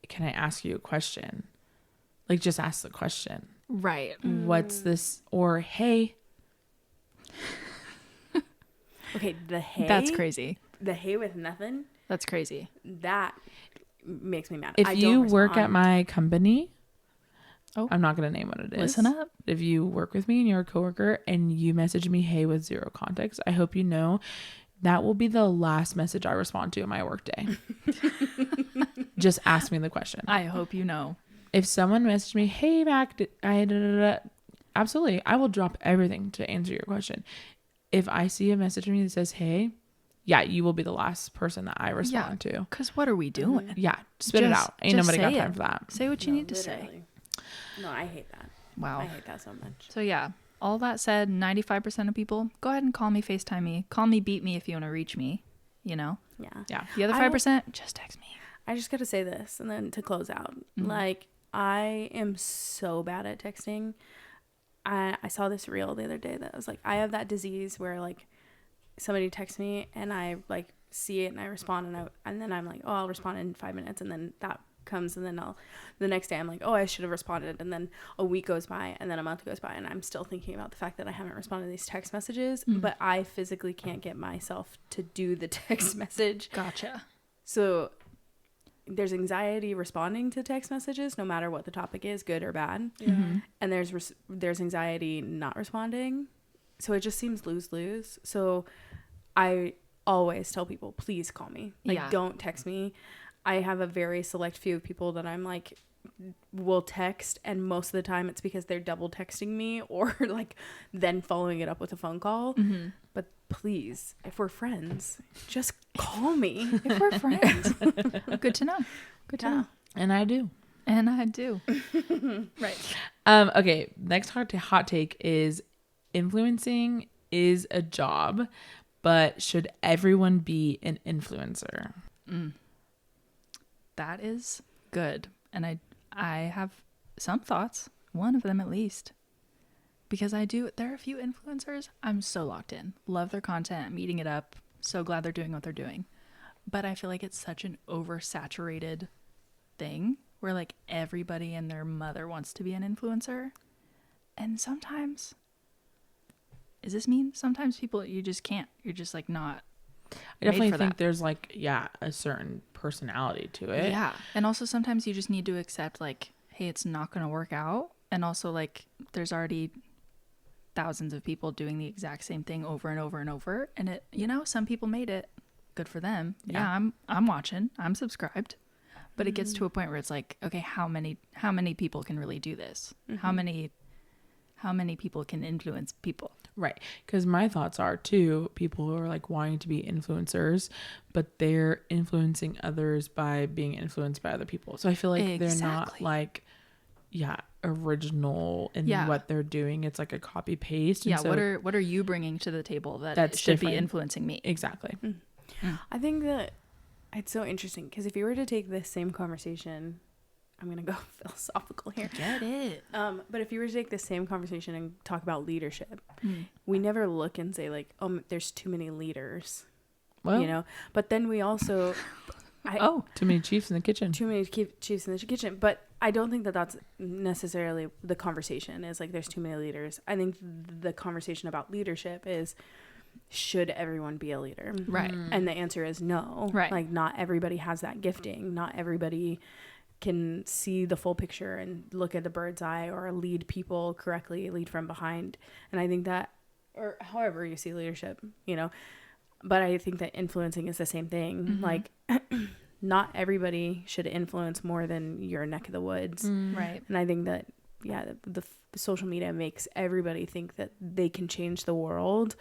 can I ask you a question? Like, just ask the question.
Right.
What's this? Or hey,
Okay, the hay.
That's crazy.
The hay with nothing.
That's crazy.
That makes me mad.
if
I
you
don't
work at
respond.
my company,
Oh.
I'm not gonna name what it is.
Listen up.
If you work with me and you're a coworker and you message me hey with zero context, I hope you know that will be the last message I respond to in my workday. Just ask me the question.
I hope you know.
If someone messaged me, hey, Mac, absolutely, I will drop everything to answer your question. If I see a message from you that says, hey, yeah, you will be the last person that I respond to.
Because what are we doing?
Yeah, spit it out. Ain't nobody got
say
time
it.
for that.
Say what you need to say.
Literally. No, I hate that.
Wow.
I hate that so much.
So yeah, all that said, 95% of people, go ahead and call me, FaceTime me, call me, beat me if you want to reach me, you know?
Yeah.
Yeah.
The other 5%, just text me.
I just got to say this, and then to close out, like, I am so bad at texting. I saw this reel the other day that was like, I have that disease where, like, somebody texts me and I, like, see it and I respond, and then I'm like, oh, I'll respond in 5 minutes, and then that comes, and then the next day I'm like, oh, I should have responded, and then a week goes by, and then a month goes by, and I'm still thinking about the fact that I haven't responded to these text messages, but I physically can't get myself to do the text message.
Gotcha.
So there's anxiety responding to text messages, no matter what the topic is, good or bad. And there's anxiety not responding. So it just seems lose-lose. So I always tell people, please call me. Like, don't text me. I have a very select few of people that I'm like, will text, and most of the time it's because they're double texting me or like then following it up with a phone call. But please, if we're friends, just call me. If we're friends.
Good to know. Good to know.
And I do.
And I do.
Right.
Okay. Next hot take is influencing is a job, but should everyone be an influencer?
That is good. And I have some thoughts, one of them at least. Because there are a few influencers I'm so locked in. Love their content, I'm eating it up. So glad they're doing what they're doing. But I feel like it's such an oversaturated thing where like everybody and their mother wants to be an influencer. And sometimes, is this mean? Sometimes people, you just can't. You're just like not.
I definitely think there's like, a certain personality to it.
Yeah. And also sometimes you just need to accept like, hey, it's not going to work out. And also like there's already thousands of people doing the exact same thing over and over and over. And it, some people made it. Good for them. Yeah, I'm watching. I'm subscribed. But it gets to a point where it's like, okay, how many people can really do this? How many people can influence people?
Right. Because my thoughts are too, people who are like wanting to be influencers, but they're influencing others by being influenced by other people. So I feel like they're not like, original in what they're doing. It's like a copy paste.
Yeah. So what are you bringing to the table that should be influencing me?
Exactly.
I think that it's so interesting because if you were to take this same conversation, I'm going to go philosophical here.
Get it.
But if you were to take the same conversation and talk about leadership, we never look and say like, oh, there's too many leaders,
well,
but then we also,
too many chiefs in the kitchen.
Too many chiefs in the kitchen. But I don't think that that's necessarily the conversation is like, there's too many leaders. I think the conversation about leadership is, should everyone be a leader?
Right.
And the answer is no.
Right.
Like not everybody has that gifting. Not everybody can see the full picture and look at the bird's eye or lead people correctly, lead from behind. And I think that, or however you see leadership, but I think that influencing is the same thing. Like not everybody should influence more than your neck of the woods.
Right.
And I think that, the social media makes everybody think that they can change the world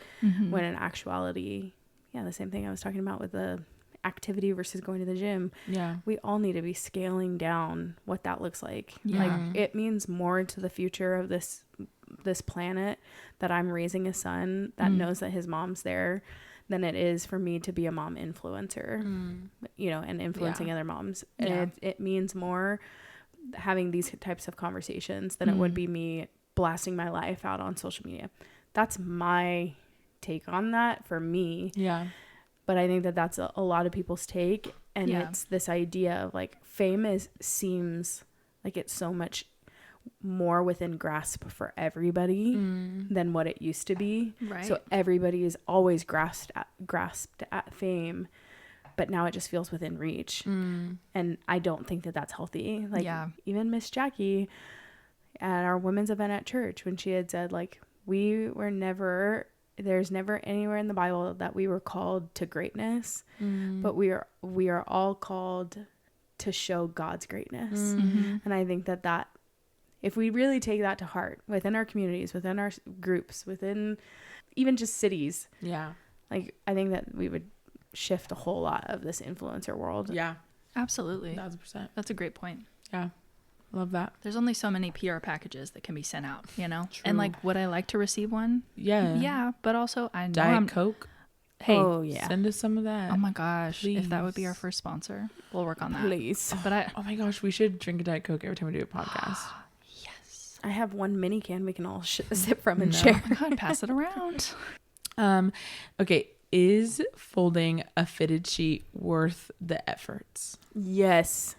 when in actuality, the same thing I was talking about with the activity versus going to the gym. Yeah. We all need to be scaling down what that looks like. Yeah. Like it means more to the future of this planet that I'm raising a son that knows that his mom's there than it is for me to be a mom influencer, and influencing other moms. And it means more having these types of conversations than it would be me blasting my life out on social media. That's my take on that for me. Yeah. But I think that that's a lot of people's take. And it's this idea of like fame seems like it's so much more within grasp for everybody than what it used to be. Right. So everybody is always grasped at fame, but now it just feels within reach. And I don't think that that's healthy. Like even Miss Jackie at our women's event at church, when she had said like, there's never anywhere in the Bible that we were called to greatness, but we are all called to show God's greatness.
Mm-hmm.
And I think that if we really take that to heart within our communities, within our groups, within even just cities,
Yeah.
like I think that we would shift a whole lot of this influencer world.
Yeah.
Absolutely.
1,000%.
That's a great point.
Yeah. Love that.
There's only so many PR packages that can be sent out, you know?
True.
And like, would I like to receive one?
Yeah.
Yeah, but also I know
Diet Coke.
Hey,
Oh yeah.
Send us some of that.
oh my gosh, if that would be our
Please.
first sponsor, we'll work on that.
Please.
But I,
Oh my gosh, we should drink a Diet Coke every time we do a podcast.
yes.
I have one mini can we can all sip from and
No.
share.
Oh my God, pass it around.
Okay. Is folding a fitted sheet worth the efforts?
Yes.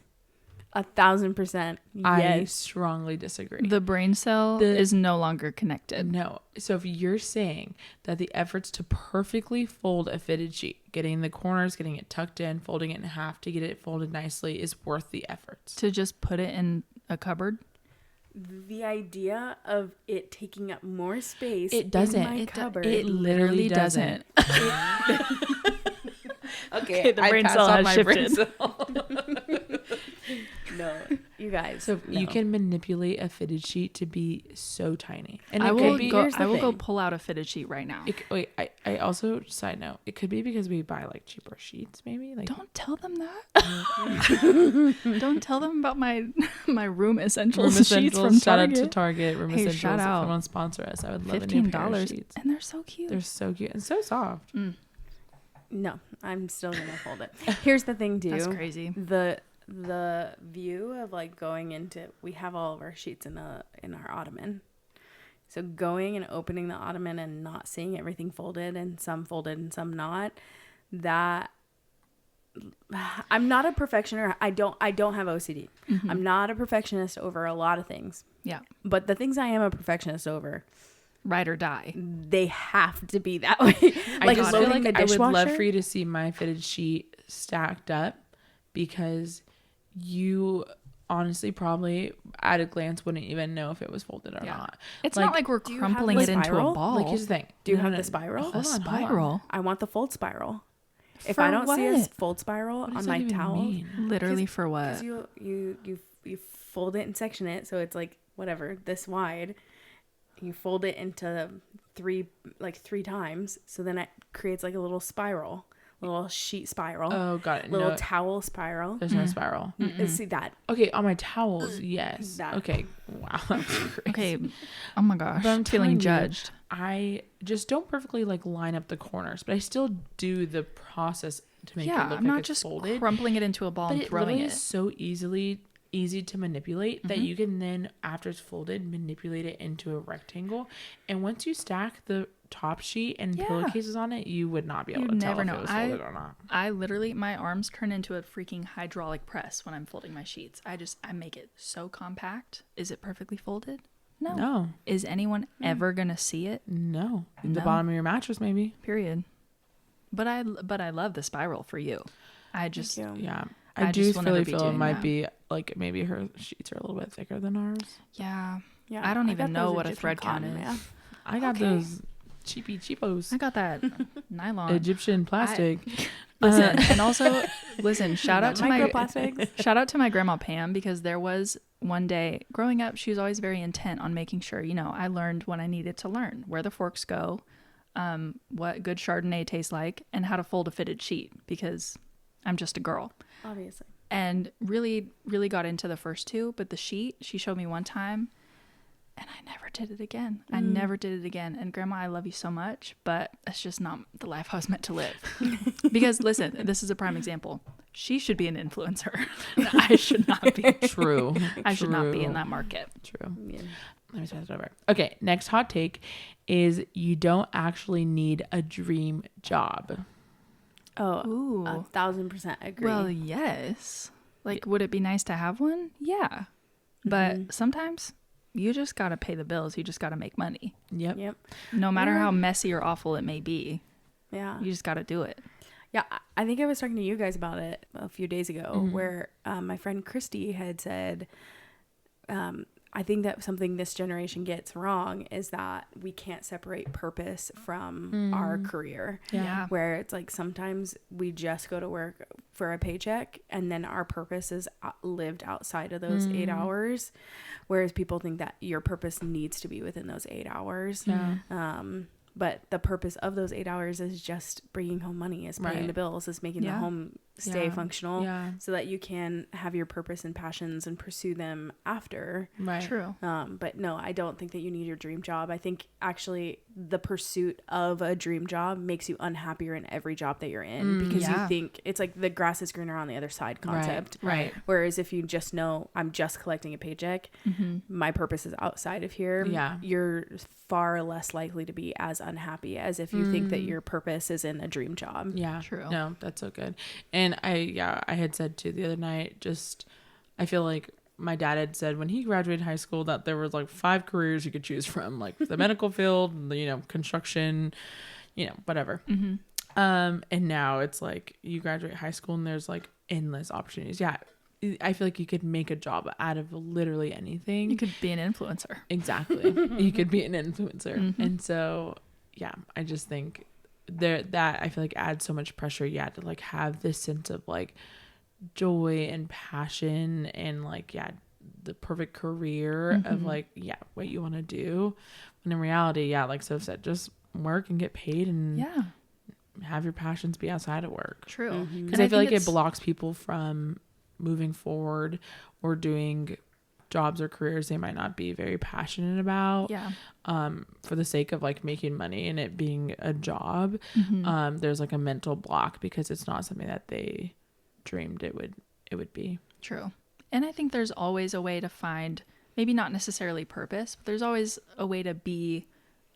1,000%.
I
Yes.
strongly disagree.
The brain cell is no longer connected.
No. So if you're saying that the efforts to perfectly fold a fitted sheet, getting the corners, getting it tucked in, folding it in half to get it folded nicely is worth the efforts.
To just put it in a cupboard.
The idea of it taking up more space
It doesn't.
in my
It
cupboard.
It literally doesn't.
Okay, the brain cell has shifted.
No, you guys.
So
no.
you can manipulate a fitted sheet to be so tiny. And
I
it
will
could be,
go.
here's the
I will go
thing.
pull out a fitted sheet right now.
Wait, I also, side note, it could be because we buy like cheaper sheets, maybe. Like,
Don't tell them that. Don't tell them about my room essentials
Room
sheets
Essentials.
from
Shout out
Target.
to Target. Room
Hey,
Essentials.
shout
If
out.
someone sponsor us, I would love a new pair of
$15,
sheets.
and they're so cute.
They're so cute and so soft.
No, I'm still gonna fold it. Here's the thing, too.
That's crazy.
The view of like going into, we have all of our sheets in our ottoman. So going and opening the ottoman and not seeing everything folded and some not, that I'm not a perfectioner. I don't have OCD.
Mm-hmm.
I'm not a perfectionist over a lot of things.
Yeah.
But the things I am a perfectionist over,
Ride or die.
they have to be that way.
I
Like
just feel
loading
like
the
I would love
dishwasher.
for you to see my fitted sheet stacked up, because you honestly probably at a glance wouldn't even know if it was folded or
Yeah.
not.
It's
Like,
not like we're
do you have
crumpling
the
it into a
spiral?
ball.
Like, here's the thing.
Do you
No,
have
no,
the spiral?
hold
a
on, hold on.
spiral.
I want the fold spiral. If
For
I don't see a
what?
fold spiral
What does
on
that
my
even
towel,
mean?
Literally for what?
because you fold it and section it, so it's like whatever this wide. You fold it into three times, so then it creates like a little spiral, little sheet spiral,
Oh, got it.
little
No,
towel spiral.
there's no spiral.
See that?
Okay, on my towels, yes.
That.
Okay, wow, that was crazy.
Okay. Oh my gosh.
But I'm
feeling
telling you,
judged.
I just don't perfectly like line up the corners, but I still do the process to make it
Yeah,
look
I'm
like
not
it's
just
folded.
crumpling it into a ball
But
and
it
throwing
literally
it.
is so easy to manipulate that you can then, after it's folded, manipulate it into a rectangle. And once you stack the top sheet and
Yeah.
pillowcases on it, you would not be able
You'd
to tell
never
if
know.
it was folded or not.
I literally, my arms turn into a freaking hydraulic press when I'm folding my sheets. I make it so compact. Is it perfectly folded? No.
No,
Is anyone ever gonna see it?
no. The
No.
bottom of your mattress, maybe.
Period. But I love the spiral for you. I just
Thank you.
Yeah.
I
I do
just will never
really
be
feel it
doing
might
that.
be like maybe her sheets are a little bit thicker than ours.
yeah.
Yeah,
I don't
got
even know
those
what a
Egyptian
thread count
cotton,
is.
man.
I got
Okay.
those cheapos.
I got that nylon.
Egyptian plastic.
Listen, and also listen, shout out to my
Microplastics.
shout out to my grandma Pam, because there was one day growing up, she was always very intent on making sure, I learned what I needed to learn, where the forks go, what good Chardonnay tastes like, and how to fold a fitted sheet, because I'm just a girl.
Obviously.
And really, really got into the first two, but the sheet she showed me one time, and I never did it again. I never did it again. And Grandma, I love you so much, but it's just not the life I was meant to live. Because listen, this is a prime example. She should be an influencer. I should not be.
True.
I should not be in
True.
that market.
True.
Yeah.
Let me pass it over. Okay, next hot take is you don't actually need a dream job.
Oh,
Ooh.
1,000% agree.
Well, yes. Like, would it be nice to have one? Yeah. But sometimes you just got to pay the bills. You just got to make money.
Yep.
Yep.
No matter
Yeah.
how messy or awful it may be,
Yeah.
you just got to do it.
Yeah, I think I was talking to you guys about it a few days ago, where my friend Christy had said, I think that something this generation gets wrong is that we can't separate purpose from our career.
Yeah.
Where it's like sometimes we just go to work for a paycheck, and then our purpose is lived outside of those 8 hours, whereas people think that your purpose needs to be within those 8 hours. But the purpose of those 8 hours is just bringing home money, is paying the bills, is making the home stay functional, so that you can have your purpose and passions and pursue them after.
Right.
True.
But no, I don't think that you need your dream job. I think actually the pursuit of a dream job makes you unhappier in every job that you're in, because you think it's like the grass is greener on the other side concept.
Right.
Whereas if you just know I'm just collecting a paycheck, my purpose is outside of here. Yeah. You're far less likely to be as unhappy as if you think that your purpose is in a dream job.
Yeah.
True.
No, that's so good. And I had said too the other night, just, I feel like my dad had said when he graduated high school that there was like 5 careers you could choose from, like the medical field, you know, construction, you know, whatever. And now it's like you graduate high school and there's like endless opportunities. Yeah. I feel like you could make a job out of literally anything.
You could be an influencer.
Exactly. You could be an influencer. And so, yeah, I just think that I feel like adds so much pressure. Yeah. To like have this sense of like joy and passion and like, yeah, the perfect career of like, yeah, what you want to do. When in reality, yeah, like Soph said, just work and get paid and have your passions be outside of work.
True.
Because I feel like it blocks people from moving forward or doing jobs or careers they might not be very passionate about, for the sake of like making money and it being a job. There's like a mental block because it's not something that they dreamed it would be.
True. And I think there's always a way to find, maybe not necessarily purpose, but there's always a way to be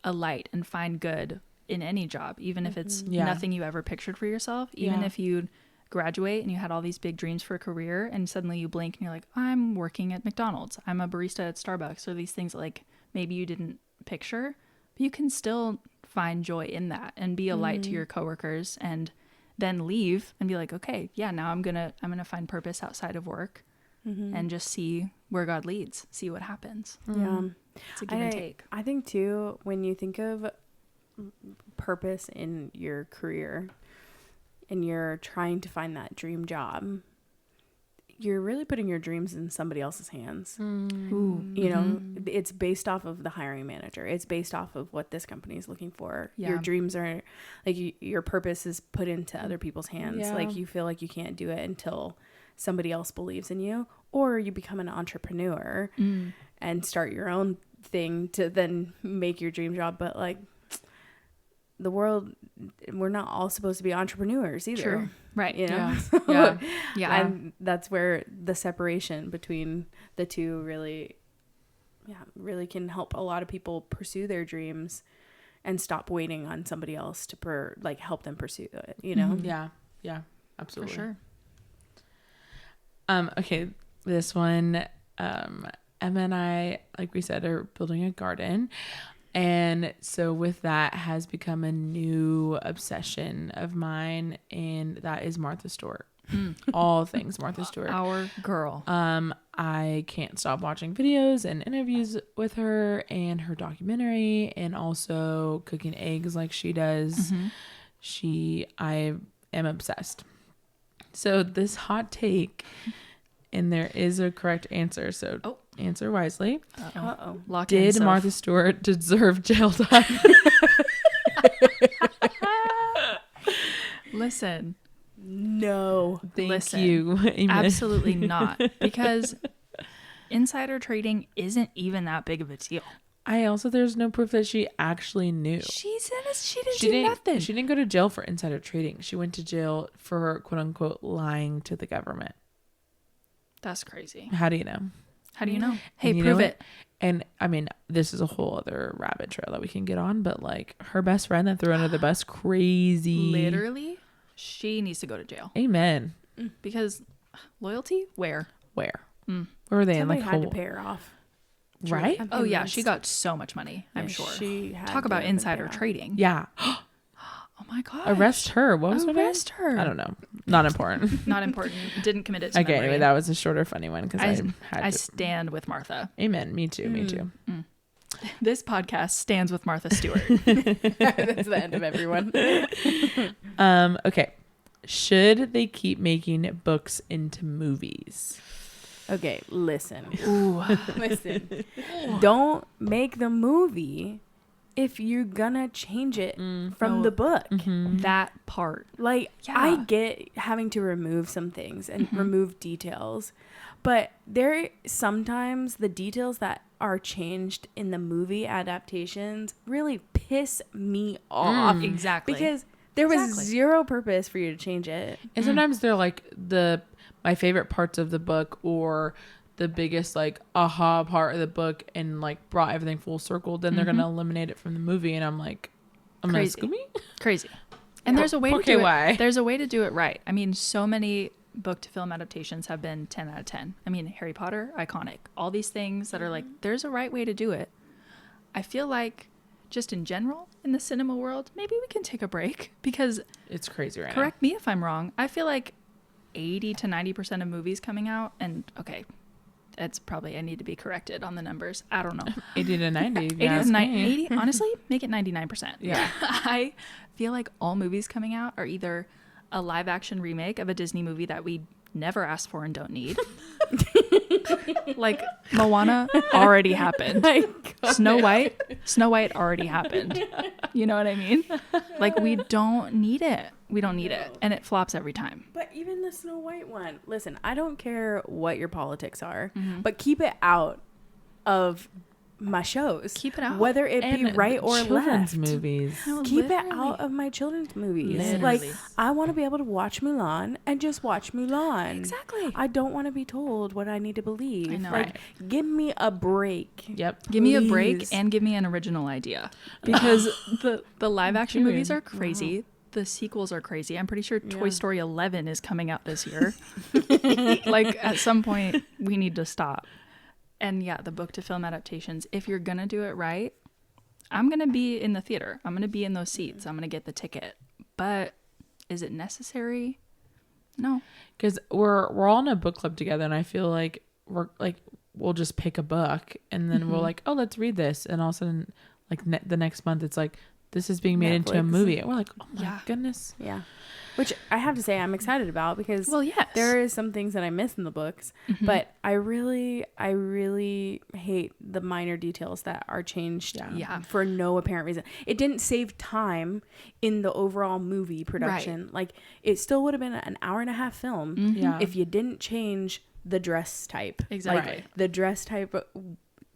a light and find good in any job, even if it's nothing you ever pictured for yourself. Even if you graduate and you had all these big dreams for a career and suddenly you blink and you're like, I'm working at McDonald's, I'm a barista at Starbucks, or these things that like maybe you didn't picture, but you can still find joy in that and be a light to your coworkers, and then leave and be like, okay, yeah, now I'm gonna find purpose outside of work and just see where God leads, see what happens. It's a give and take.
I think too, when you think of purpose in your career and you're trying to find that dream job, you're really putting your dreams in somebody else's hands. You know, it's based off of the hiring manager. It's based off of what this company is looking for. Your dreams are like your purpose is put into other people's hands. Like you feel like you can't do it until somebody else believes in you, or you become an entrepreneur and start your own thing to then make your dream job. But like, the world, we're not all supposed to be entrepreneurs either.
True. Right.
You know?
Yeah.
And that's where the separation between the two really can help a lot of people pursue their dreams and stop waiting on somebody else to help them pursue it, you know?
Yeah, absolutely.
For
sure. Okay. This one, Emma and I, like we said, are building a garden. And so with that has become a new obsession of mine, and that is Martha Stewart. All things Martha Stewart.
Our girl.
I can't stop watching videos and interviews with her and her documentary, and also cooking eggs like she does. I am obsessed. So this hot take, and there is a correct answer. So answer wisely. Did Martha Stewart deserve jail time?
Listen.
No.
Thank you. Amen.
Absolutely not. Because insider trading isn't even that big of a deal.
There's no proof that she actually knew.
She didn't do nothing.
She didn't go to jail for insider trading. She went to jail for quote unquote lying to the government.
That's crazy.
How do you know?
How do you know? Hey, prove it.
And I mean, this is a whole other rabbit trail that we can get on, but like her best friend that threw under the bus, crazy.
Literally, she needs to go to jail.
Amen.
Because loyalty? Where?
Where were they?
Somebody
in like
had to pay her off.
Right?
Oh yeah, she got so much money, I'm sure.
She had
Talk about insider trading.
Yeah.
Oh my god.
Arrest her. What was her name?
Arrest her.
I don't know. Not important.
Not important. Didn't commit it to
Okay,
memory.
anyway, that was a shorter, funny one because
I stand with Martha.
Amen. Me too. Me too.
This podcast stands with Martha Stewart.
That's the end of everyone.
Okay. should they keep making books into movies?
Okay, listen.
Ooh.
Listen. Don't make the movie if you're gonna change it from the book.
That part.
Like,
Yeah.
I get having to remove some things and remove details, but there sometimes the details that are changed in the movie adaptations really piss me off.
Exactly.
Because there was
Exactly.
zero purpose for you to change it.
And sometimes they're like my favorite parts of the book, or the biggest like aha part of the book, and like brought everything full circle. Then they're gonna eliminate it from the movie, and I'm like,
Crazy.
Scooby?
Crazy. And there's a way to
Okay,
do
why?
it. There's a way to do it right. I mean, so many book to film adaptations have been 10 out of 10. I mean, Harry Potter, iconic. All these things that are like, there's a right way to do it. I feel like just in general in the cinema world, maybe we can take a break, because
It's crazy right
correct me if I'm wrong, I feel like 80 to 90% of movies coming out, and okay, it's probably, I need to be corrected on the numbers. I don't know.
now. 80 to 90.
80 to 90, honestly, make it 99%.
Yeah.
I feel like all movies coming out are either a live action remake of a Disney movie that we never asked for and don't need. Like Moana already happened. Snow White already happened. You know what I mean? Like, we don't need it. We don't need it. And it flops every time.
But even the Snow White one, listen, I don't care what your politics are, but keep it out of my shows.
Keep it out.
Whether it be
And
right or
children's
left.
movies.
Keep it
Literally.
out of my children's movies.
Literally.
Like, I want to be able to watch Mulan and just watch Mulan.
Exactly.
I don't want to be told what I need to believe.
I know.
Like, give me a break.
Yep.
Give me a break
Please.
and give me an original idea, because the live action movies are crazy. The sequels are crazy. I'm pretty sure Toy
Yeah.
Story 11 is coming out this year. Like, at some point we need to stop. And yeah, the book to film adaptations, if you're going to do it right, I'm going to be in the theater. I'm going to be in those seats. I'm going to get the ticket. But is it necessary? No.
Because we're all in a book club together, and I feel like we'll just pick a book, and then we'll like, oh, let's read this, and all of a sudden, like the next month, it's like, this is being made into a
Netflix.
movie. And we're like, oh my
Yeah.
goodness.
Yeah. Which I have to say I'm excited about, because
Well, yes.
there is some things that I miss in the books, but I really hate the minor details that are changed
Yeah.
for no apparent reason. It didn't save time in the overall movie production. Like, it still would have been an hour and a half film
Yeah.
if you didn't change the dress type.
Exactly.
Like, the dress type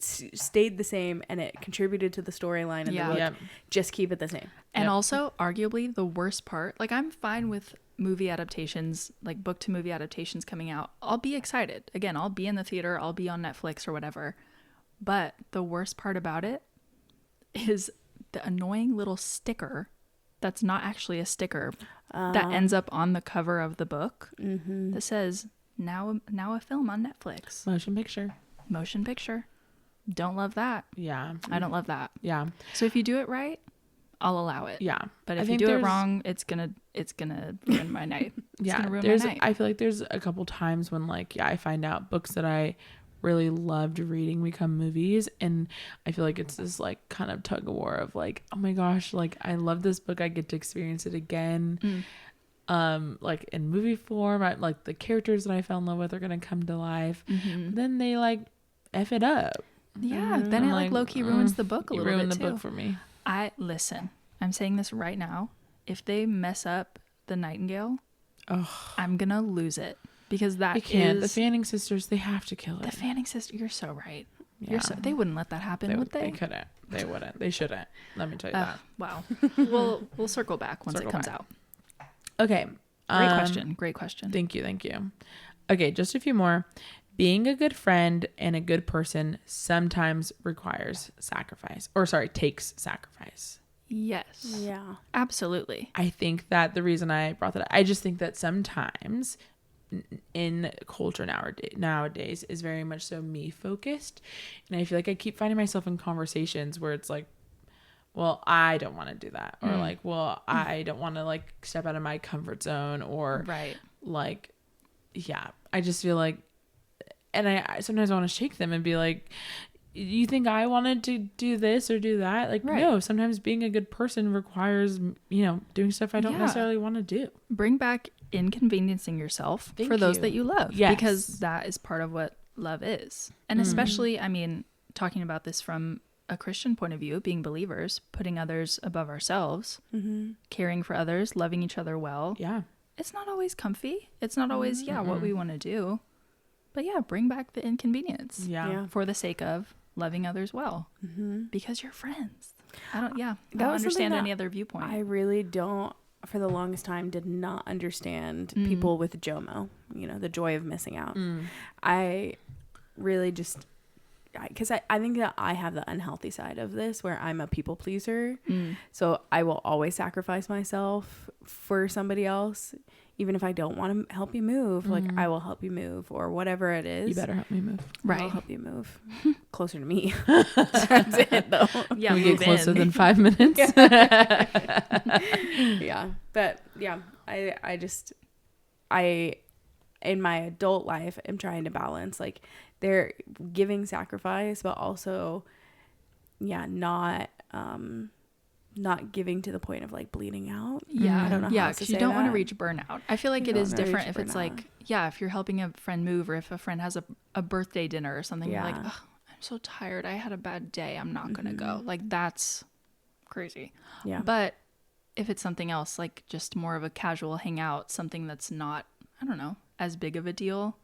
stayed the same, and it contributed to the storyline in
Yeah.
the book.
Yep.
Just keep it the same.
And
Yep.
also, arguably, the worst part, like, I'm fine with movie adaptations, like book to movie adaptations coming out. I'll be excited. Again, I'll be in the theater, I'll be on Netflix or whatever. But the worst part about it is the annoying little sticker that's not actually a sticker that ends up on the cover of the book that says, now a film on Netflix.
Motion picture.
Motion picture. Don't love that.
Yeah.
I don't love that.
Yeah.
So if you do it right, I'll allow it.
Yeah.
But
I
if you
think
do it
there's-
wong, it's gonna ruin my night. It's
Yeah.
gonna ruin
There's,
my night.
I feel like there's a couple times when like, I find out books that I really loved reading become movies, and I feel like it's this like kind of tug of war of like, oh my gosh, like I love this book, I get to experience it again. Like in movie form, like the characters that I fell in love with are gonna come to life. Then they like F it up.
Yeah, then
I'm
it like low-key ruins the book a
You
little
ruined
bit
the
too.
book for me.
Listen, I'm saying this right now. If they mess up the Nightingale, I'm gonna lose it, because that
They can't. The
is
Fanning sisters, they have to kill it.
the Fanning sister. You're so right.
Yeah.
They wouldn't let that happen, would
They
they?
couldn't. They wouldn't. They shouldn't. Let me tell you that.
Wow. We'll circle back once
Circle
it comes
back.
out.
Okay.
Great question. Great question.
Thank you. Okay, just a few more. Being a good friend and a good person sometimes requires sacrifice. Takes sacrifice.
Yes.
Yeah.
Absolutely.
I think that the reason I brought that up, I just think that sometimes in culture nowadays is very much so me focused. And I feel like I keep finding myself in conversations where it's like, well, I don't want to do that. Or like, well, I don't want to like step out of my comfort zone, or
Right.
like, yeah, I just feel like, and I sometimes want to shake them and be like, you think I wanted to do this or do that? Like,
Right.
no, sometimes being a good person requires, doing stuff I don't necessarily want to do.
Bring back inconveniencing yourself
Thank
for those
you.
that you love.
Yes.
Because that is part of what love is. And especially, I mean, talking about this from a Christian point of view, being believers, putting others above ourselves, caring for others, loving each other well.
Yeah.
It's not always comfy. It's not always, what we want to do. But yeah, bring back the inconvenience.
Yeah.
For the sake of loving others well. Because you're friends. I don't
That was
understand
something
any
that
other viewpoint.
I really don't, for the longest time, did not understand people with JOMO, the joy of missing out. I really just, because I think that I have the unhealthy side of this where I'm a people pleaser. So I will always sacrifice myself for somebody else. Even if I don't want to help you move, like I will help you move or whatever it is.
You better help me move.
Right.
I'll help you move closer to me. That's it though.
Yeah,
we get
move
closer
in.
than 5 minutes.
Yeah. But yeah, I in my adult life am trying to balance, like they're giving sacrifice, but also, not giving to the point of like bleeding out.
Yeah.
I don't know how else to
because you
say
don't want to
that.
reach burnout. I feel like
You
it is
don't wanna
different
reach
if it's
burnout.
like, if you're helping a friend move or if a friend has a birthday dinner or something, you're like,
Yeah.
oh, I'm so tired. I had a bad day. I'm not going to go. Like, that's crazy.
Yeah.
But if it's something else, like just more of a casual hangout, something that's not, I don't know, as big of a deal,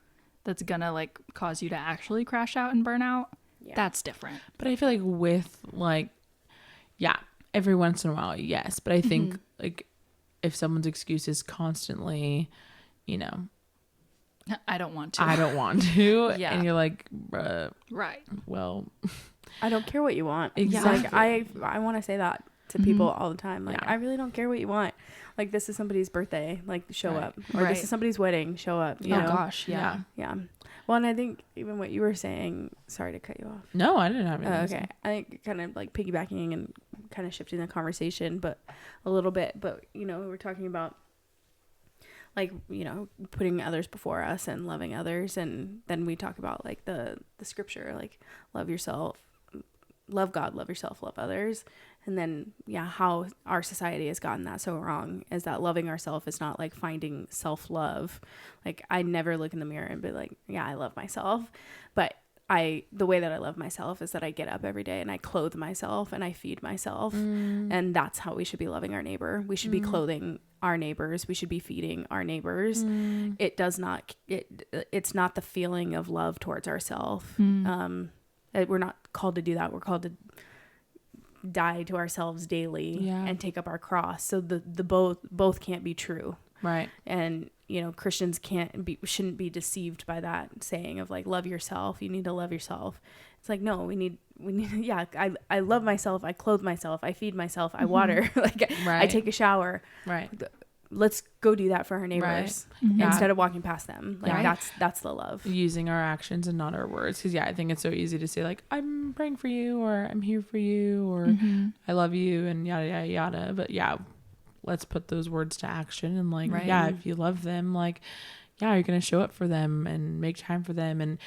that's going to like cause you to actually crash out and burn out, that's different.
But I feel like with every once in a while, yes. But I think like if someone's excuse is constantly,
I don't want to.
I don't want to.
Yeah.
And you're like,
Right.
well,
I don't care what you want.
Exactly.
Like I want to say that to people all the time. Like,
Yeah.
I really don't care what you want. Like, this is somebody's birthday. Like, show
Right.
up. Or
Right.
this is somebody's wedding. Show up. You
Oh
know?
gosh. Yeah.
Yeah. Well, and I think even what you were saying, sorry to cut you off.
no, I didn't have anything. to
Okay.
say.
I think kind of like piggybacking and kind of shifting the conversation, but a little bit. But, we were talking about like, putting others before us and loving others. And then we talk about like the scripture, like love yourself, love God, love yourself, love others. And then, how our society has gotten that so wrong is that loving ourselves is not like finding self-love. Like, I never look in the mirror and be like, I love myself. But the way that I love myself is that I get up every day and I clothe myself and I feed myself. And that's how we should be loving our neighbor. We should be clothing our neighbors. We should be feeding our neighbors. It's not the feeling of love towards ourselves. We're not called to do that. We're called to die to ourselves daily and take up our cross. So the both can't be true.
Right.
And Christians shouldn't be deceived by that saying of like, love yourself. You need to love yourself. It's like, no, we need I love myself. I clothe myself. I feed myself. I water. Like, I take a shower.
Right.
Let's go do that for our neighbors instead of walking past them. Like,
Yeah.
that's the love.
Using our actions and not our words. Because I think it's so easy to say like, I'm praying for you, or I'm here for you, or I love you, and yada yada yada. But let's put those words to action. And like, if you love them, like, you're gonna show up for them and make time for them and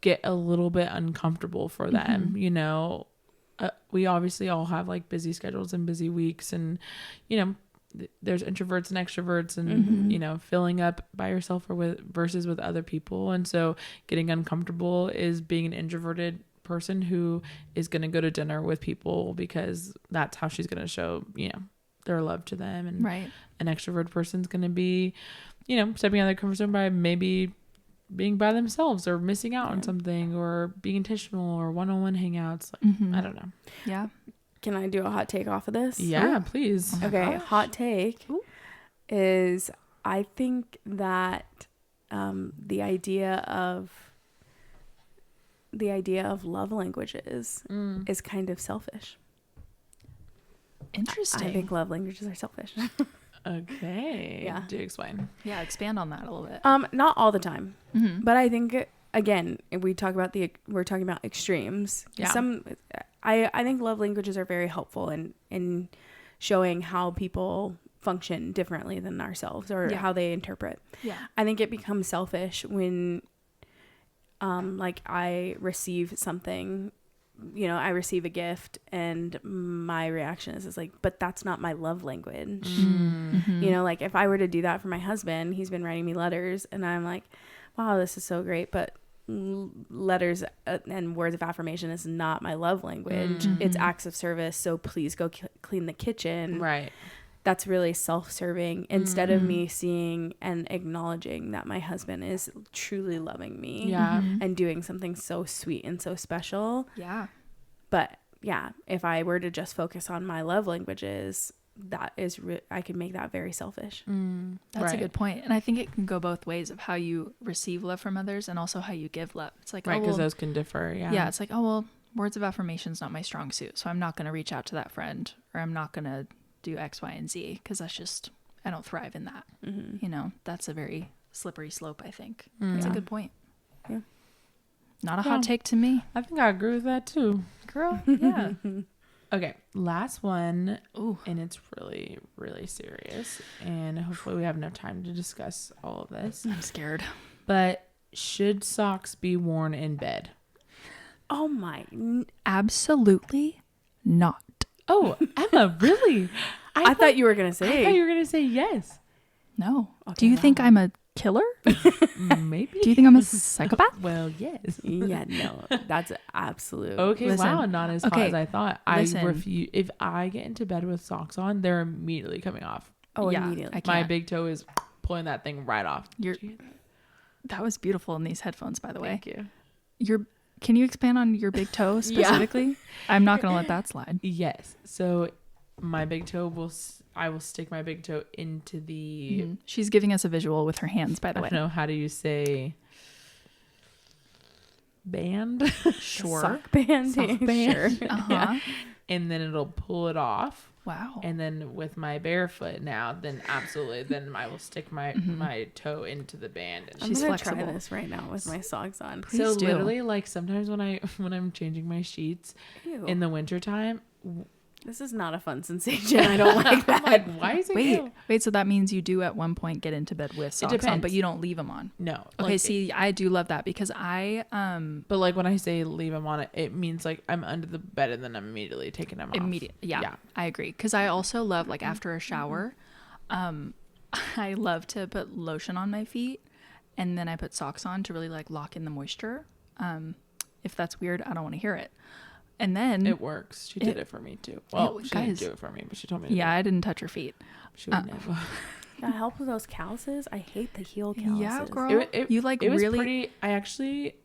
get a little bit uncomfortable for them. We obviously all have like busy schedules and busy weeks, and there's introverts and extroverts, and filling up by yourself or versus with other people. And so getting uncomfortable is being an introverted person who is going to go to dinner with people because that's how she's going to show their love to them. And an extrovert person's going to be stepping out of their comfort zone by maybe being by themselves or missing out on something or being intentional or one-on-one hangouts. Like, I don't know.
Yeah.
Can I do a hot take off of this?
Yeah, please.
Okay, hot take is I think that the idea of love languages is kind of selfish.
Interesting.
I think love languages are selfish.
Okay.
Yeah.
Do explain.
Yeah, expand on that a little bit.
Not all the time, but I think again we're talking about extremes.
Yeah.
I think love languages are very helpful in showing how people function differently than ourselves or how they interpret.
Yeah.
I think it becomes selfish when like I receive something I receive a gift and my reaction is like, but that's not my love language. Like if I were to do that for my husband, he's been writing me letters and I'm like, wow, this is so great. But letters and words of affirmation is not my love language. It's acts of service. So please go clean the kitchen.
Right.
That's really self-serving instead of me seeing and acknowledging that my husband is truly loving me and doing something so sweet and so special.
Yeah.
But yeah, if I were to just focus on my love languages, that is I could make that very selfish.
That's a good point. And I think it can go both ways of how you receive love from others and also how you give love. It's like,
right, because those can differ.
Yeah, it's like, oh, well, words of affirmation is not my strong suit, so I'm not going to reach out to that friend, or I'm not going to do X, Y, and Z, because that's just, I don't thrive in that. That's a very slippery slope, I think. That's a good point.
Yeah.
Not a hot take to me.
I think I agree with that too.
Girl, yeah.
Okay, last one. Ooh. And it's really, really serious. And hopefully we have enough time to discuss all of this.
I'm scared.
But should socks be worn in bed?
Oh my.
Absolutely not.
Oh, Emma, really?
I thought you were going to say.
I thought you were going to say yes.
No. Okay, do you think I'm a killer?
Maybe.
Do you think I'm a psychopath?
Well, yes.
Yeah, no. That's absolute.
Okay,
Listen,
wow, not as hot as I thought.
Listen.
I refuse. If I get into bed with socks on, they're immediately coming off.
Oh,
yeah,
immediately.
My big toe is pulling that thing right off.
That was beautiful in these headphones, by the way.
Thank you.
Can you expand on your big toe specifically? Yeah. I'm not going to let that slide.
Yes. So my big toe I will stick my big toe into the...
She's giving us a visual with her hands, by the way.
I don't know, how do you say band?
Sure. Sock band.
Sock band.
Sure.
Yeah. And then it'll pull it off.
Wow.
And then with my bare foot now, then absolutely, then I will stick my toe into the band. And
I'm gonna try this right now with my socks on.
Please so do. Literally, like sometimes when I'm changing my sheets in the wintertime,
this is not a fun sensation. I don't like that.
I'm like, why is it?
Wait. So that means you do at one point get into bed with socks on, but you don't leave them on.
No.
Okay. Like, see, I do love that because
But like when I say leave them on, it means like I'm under the bed and then I'm immediately taking them off.
Yeah. I agree. Because I also love like after a shower, I love to put lotion on my feet and then I put socks on to really like lock in the moisture. If that's weird, I don't want to hear it. And then
it works. She did it for me too. Well, she didn't do it for me, but she told me to.
Yeah, I didn't touch her feet.
She would never.
That helps with those calluses. I hate the heel calluses.
Yeah, girl. You like
it was
really
pretty. I actually,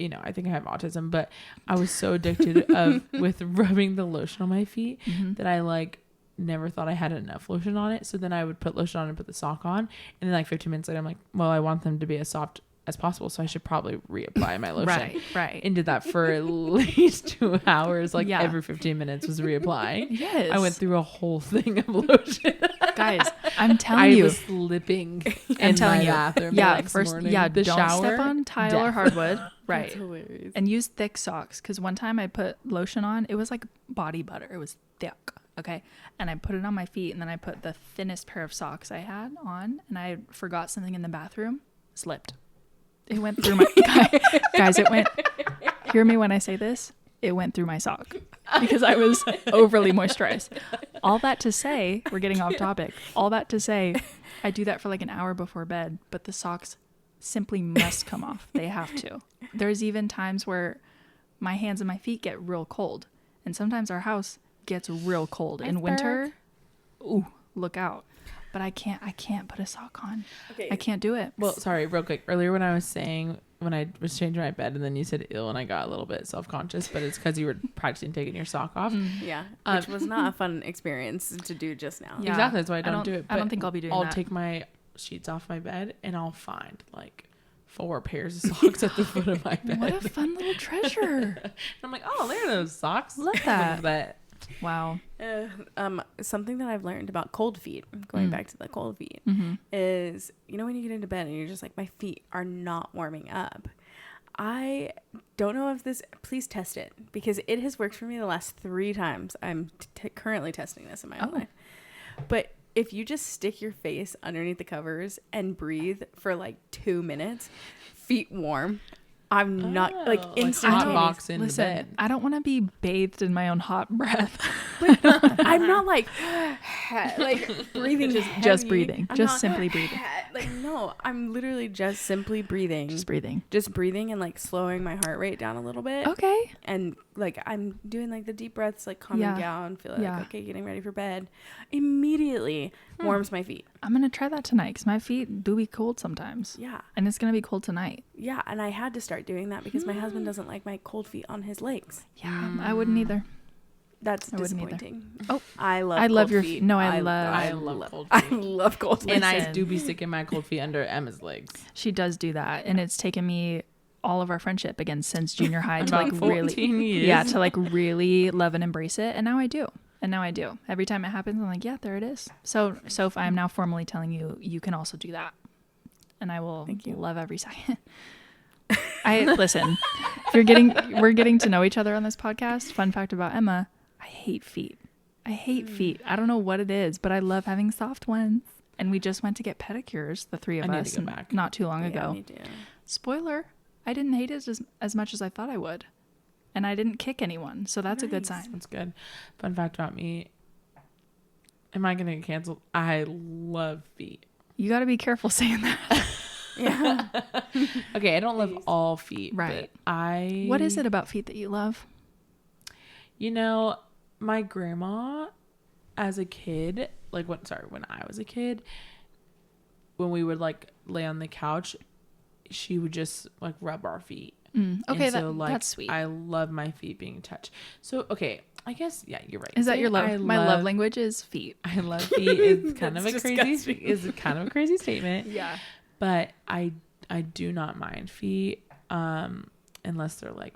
I think I have autism, but I was so addicted with rubbing the lotion on my feet that I like never thought I had enough lotion on it. So then I would put lotion on and put the sock on, and then like 15 minutes later, I'm like, well, I want them to be as soft as possible, so I should probably reapply my lotion.
Right.
And did that for at least 2 hours, like every 15 minutes was reapplying.
Yes.
I went through a whole thing of lotion.
Guys, I'm telling you.
I was slipping in my bathroom the next morning.
Yeah,
the
don't
shower,
step on tile or hardwood. Right.
That's hilarious.
And use thick socks, because one time I put lotion on, it was like body butter. It was thick. Okay. And I put it on my feet, and then I put the thinnest pair of socks I had on, and I forgot something in the bathroom, slipped. It went through my guys. It went. Hear me when I say this. It went through my sock because I was overly moisturized. All that to say, we're getting off topic. All that to say, I do that for like an hour before bed, but the socks simply must come off. They have to. There's even times where my hands and my feet get real cold, and sometimes our house gets real cold in winter. Ooh, look out. But I can't put a sock on. Okay. I can't do it.
Well, sorry, real quick. Earlier when I was saying, when I was changing my bed and then you said ill and I got a little bit self-conscious, but it's because you were practicing taking your sock off.
Yeah, which was not a fun experience to do just now.
Yeah. Exactly, that's why I don't do it.
But I don't think I'll be doing that.
I'll take my sheets off my bed and I'll find like 4 pairs of socks at the foot of my bed.
What a fun little treasure.
I'm like, oh, there are those socks.
Love that. Wow.
Something that I've learned about cold feet, going back to the cold feet, is, when you get into bed and you're just like, my feet are not warming up. I don't know if please test it, because it has worked for me the last 3 times. I'm currently testing this in my own life. But if you just stick your face underneath the covers and breathe for like 2 minutes, feet warm. I'm not like
Hot
instantaneous.
box into
Listen,
bed.
I don't want to be bathed in my own hot breath.
I'm not like breathing,
just
heavy.
breathing,
I'm
just
not,
simply breathing.
Like no, I'm literally just simply breathing,
Just breathing.
and like slowing my heart rate down a little bit.
Okay.
And like I'm doing like the deep breaths, like calming
Yeah.
down, feel like
Yeah.
okay, getting ready for bed. Immediately warms my feet.
I'm gonna try that tonight because my feet do be cold sometimes.
Yeah,
And it's gonna be cold tonight.
yeah. And I had to start doing that because my husband doesn't like my cold feet on his legs.
Yeah, I wouldn't either.
That's
I wouldn't either.
disappointing.
Oh,
I love.
I love
cold
your
feet.
no, I
I
love.
love cold
I
feet.
love cold feet.
And I
Listen.
do be sticking my cold feet under Emma's legs.
She does do that, and it's taken me all of our friendship again since junior high to
About
like
14
really,
years.
yeah, to like really love and embrace it, and now I do. And now I do. Every time it happens, I'm like, yeah, there it is. So if I am now formally telling you, you can also do that, and I will
Thank you.
love every second. I listen. If we're getting to know each other on this podcast. Fun fact about Emma: I hate feet. I hate feet. I don't know what it is, but I love having soft ones. And we just went to get pedicures, the three of
I need
us,
to go back.
not too long
Yeah,
ago.
me too.
Spoiler: I didn't hate it as much as I thought I would, and I didn't kick anyone, so that's a good
Nice.
sign.
That's good. Fun fact about me. Am I going to get canceled? I love feet.
You got to be careful saying that.
Yeah.
Okay, I don't love all feet.
Right.
But
What is it about feet that you love?
You know, my grandma as a kid, when I was a kid, when we would like lay on the couch, she would just like rub our feet.
Okay,
And so,
that's sweet.
I love my feet being touched. So, okay, I guess, yeah, you're right.
Is that your love?
I
My love language is feet.
I love feet. It's kind of a
That's
crazy,
disgusting.
is kind of a crazy statement.
Yeah.
But I do not mind feet, unless they're like,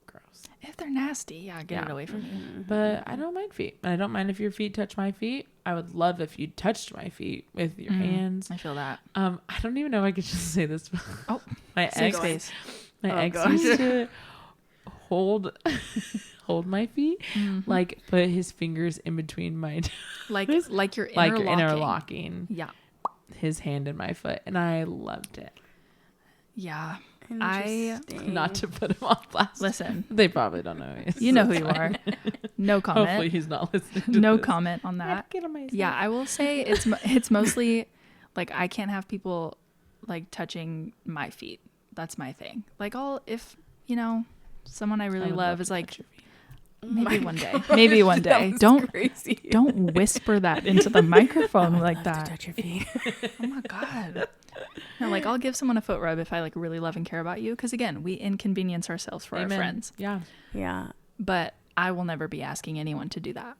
gross.
If they're nasty, yeah, get it
Yeah.
away from me.
But I don't mind feet. And I don't mind if your feet touch my feet. I would love if you touched my feet with your hands.
I feel that.
I don't even know if I could just say this.
Oh,
my
safe
ex,
space.
my
Oh,
ex
gosh.
used to hold my feet, like put his fingers in between my
Like you're
like
interlocking.
interlocking
Yeah.
his hand in my foot, and I loved it.
Yeah.
Interesting.
Not to put him on blast.
Listen,
They probably don't know. Who he is,
you know
so
who
it's
you
fine.
are. No comment.
Hopefully he's not listening to
No
this.
comment on that.
Get on my
Yeah, I will say it's mostly like I can't have people like touching my feet. That's my thing. Like if someone I really love is like maybe one day. Maybe one day. Don't
Crazy.
don't whisper that into the microphone like that.
Touch your feet.
Oh my god. No, like I'll give someone a foot rub if I like really love and care about you because again, we inconvenience ourselves for our friends.
Yeah.
Yeah.
But I will never be asking anyone to do that.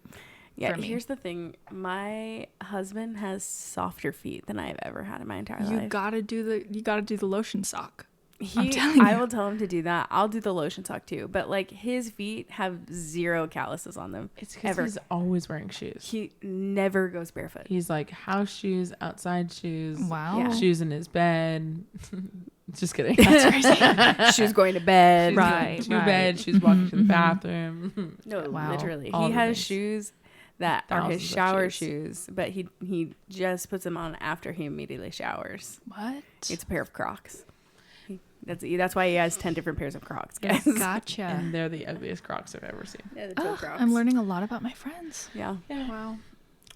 Yeah,
for me.
here's the thing. My husband has softer feet than I've ever had in my entire
You
life.
gotta do the lotion sock. I'm
He,
telling
I
you.
will tell him to do that. I'll do the lotion sock too. But like his feet have 0 calluses on them.
It's because
Ever.
he's always wearing shoes.
He never goes barefoot.
He's like house shoes, outside shoes,
Wow.
Yeah.
shoes in his bed. Just kidding.
That's crazy.
Shoes going to bed.
Shoes
Right,
going to
right.
bed. Shoes walking to the
Mhm.
bathroom.
No,
Wow.
literally.
All
He
the
has
things.
shoes that are his
Thousands of
shower
shoes.
shoes, but he just puts them on after he immediately showers.
What?
It's a pair of Crocs. That's why he has 10 different pairs of Crocs, guys.
Gotcha.
And they're the ugliest Crocs I've ever seen.
Yeah, the toe
Ugh,
Crocs.
I'm learning a lot about my friends.
Yeah.
Wow.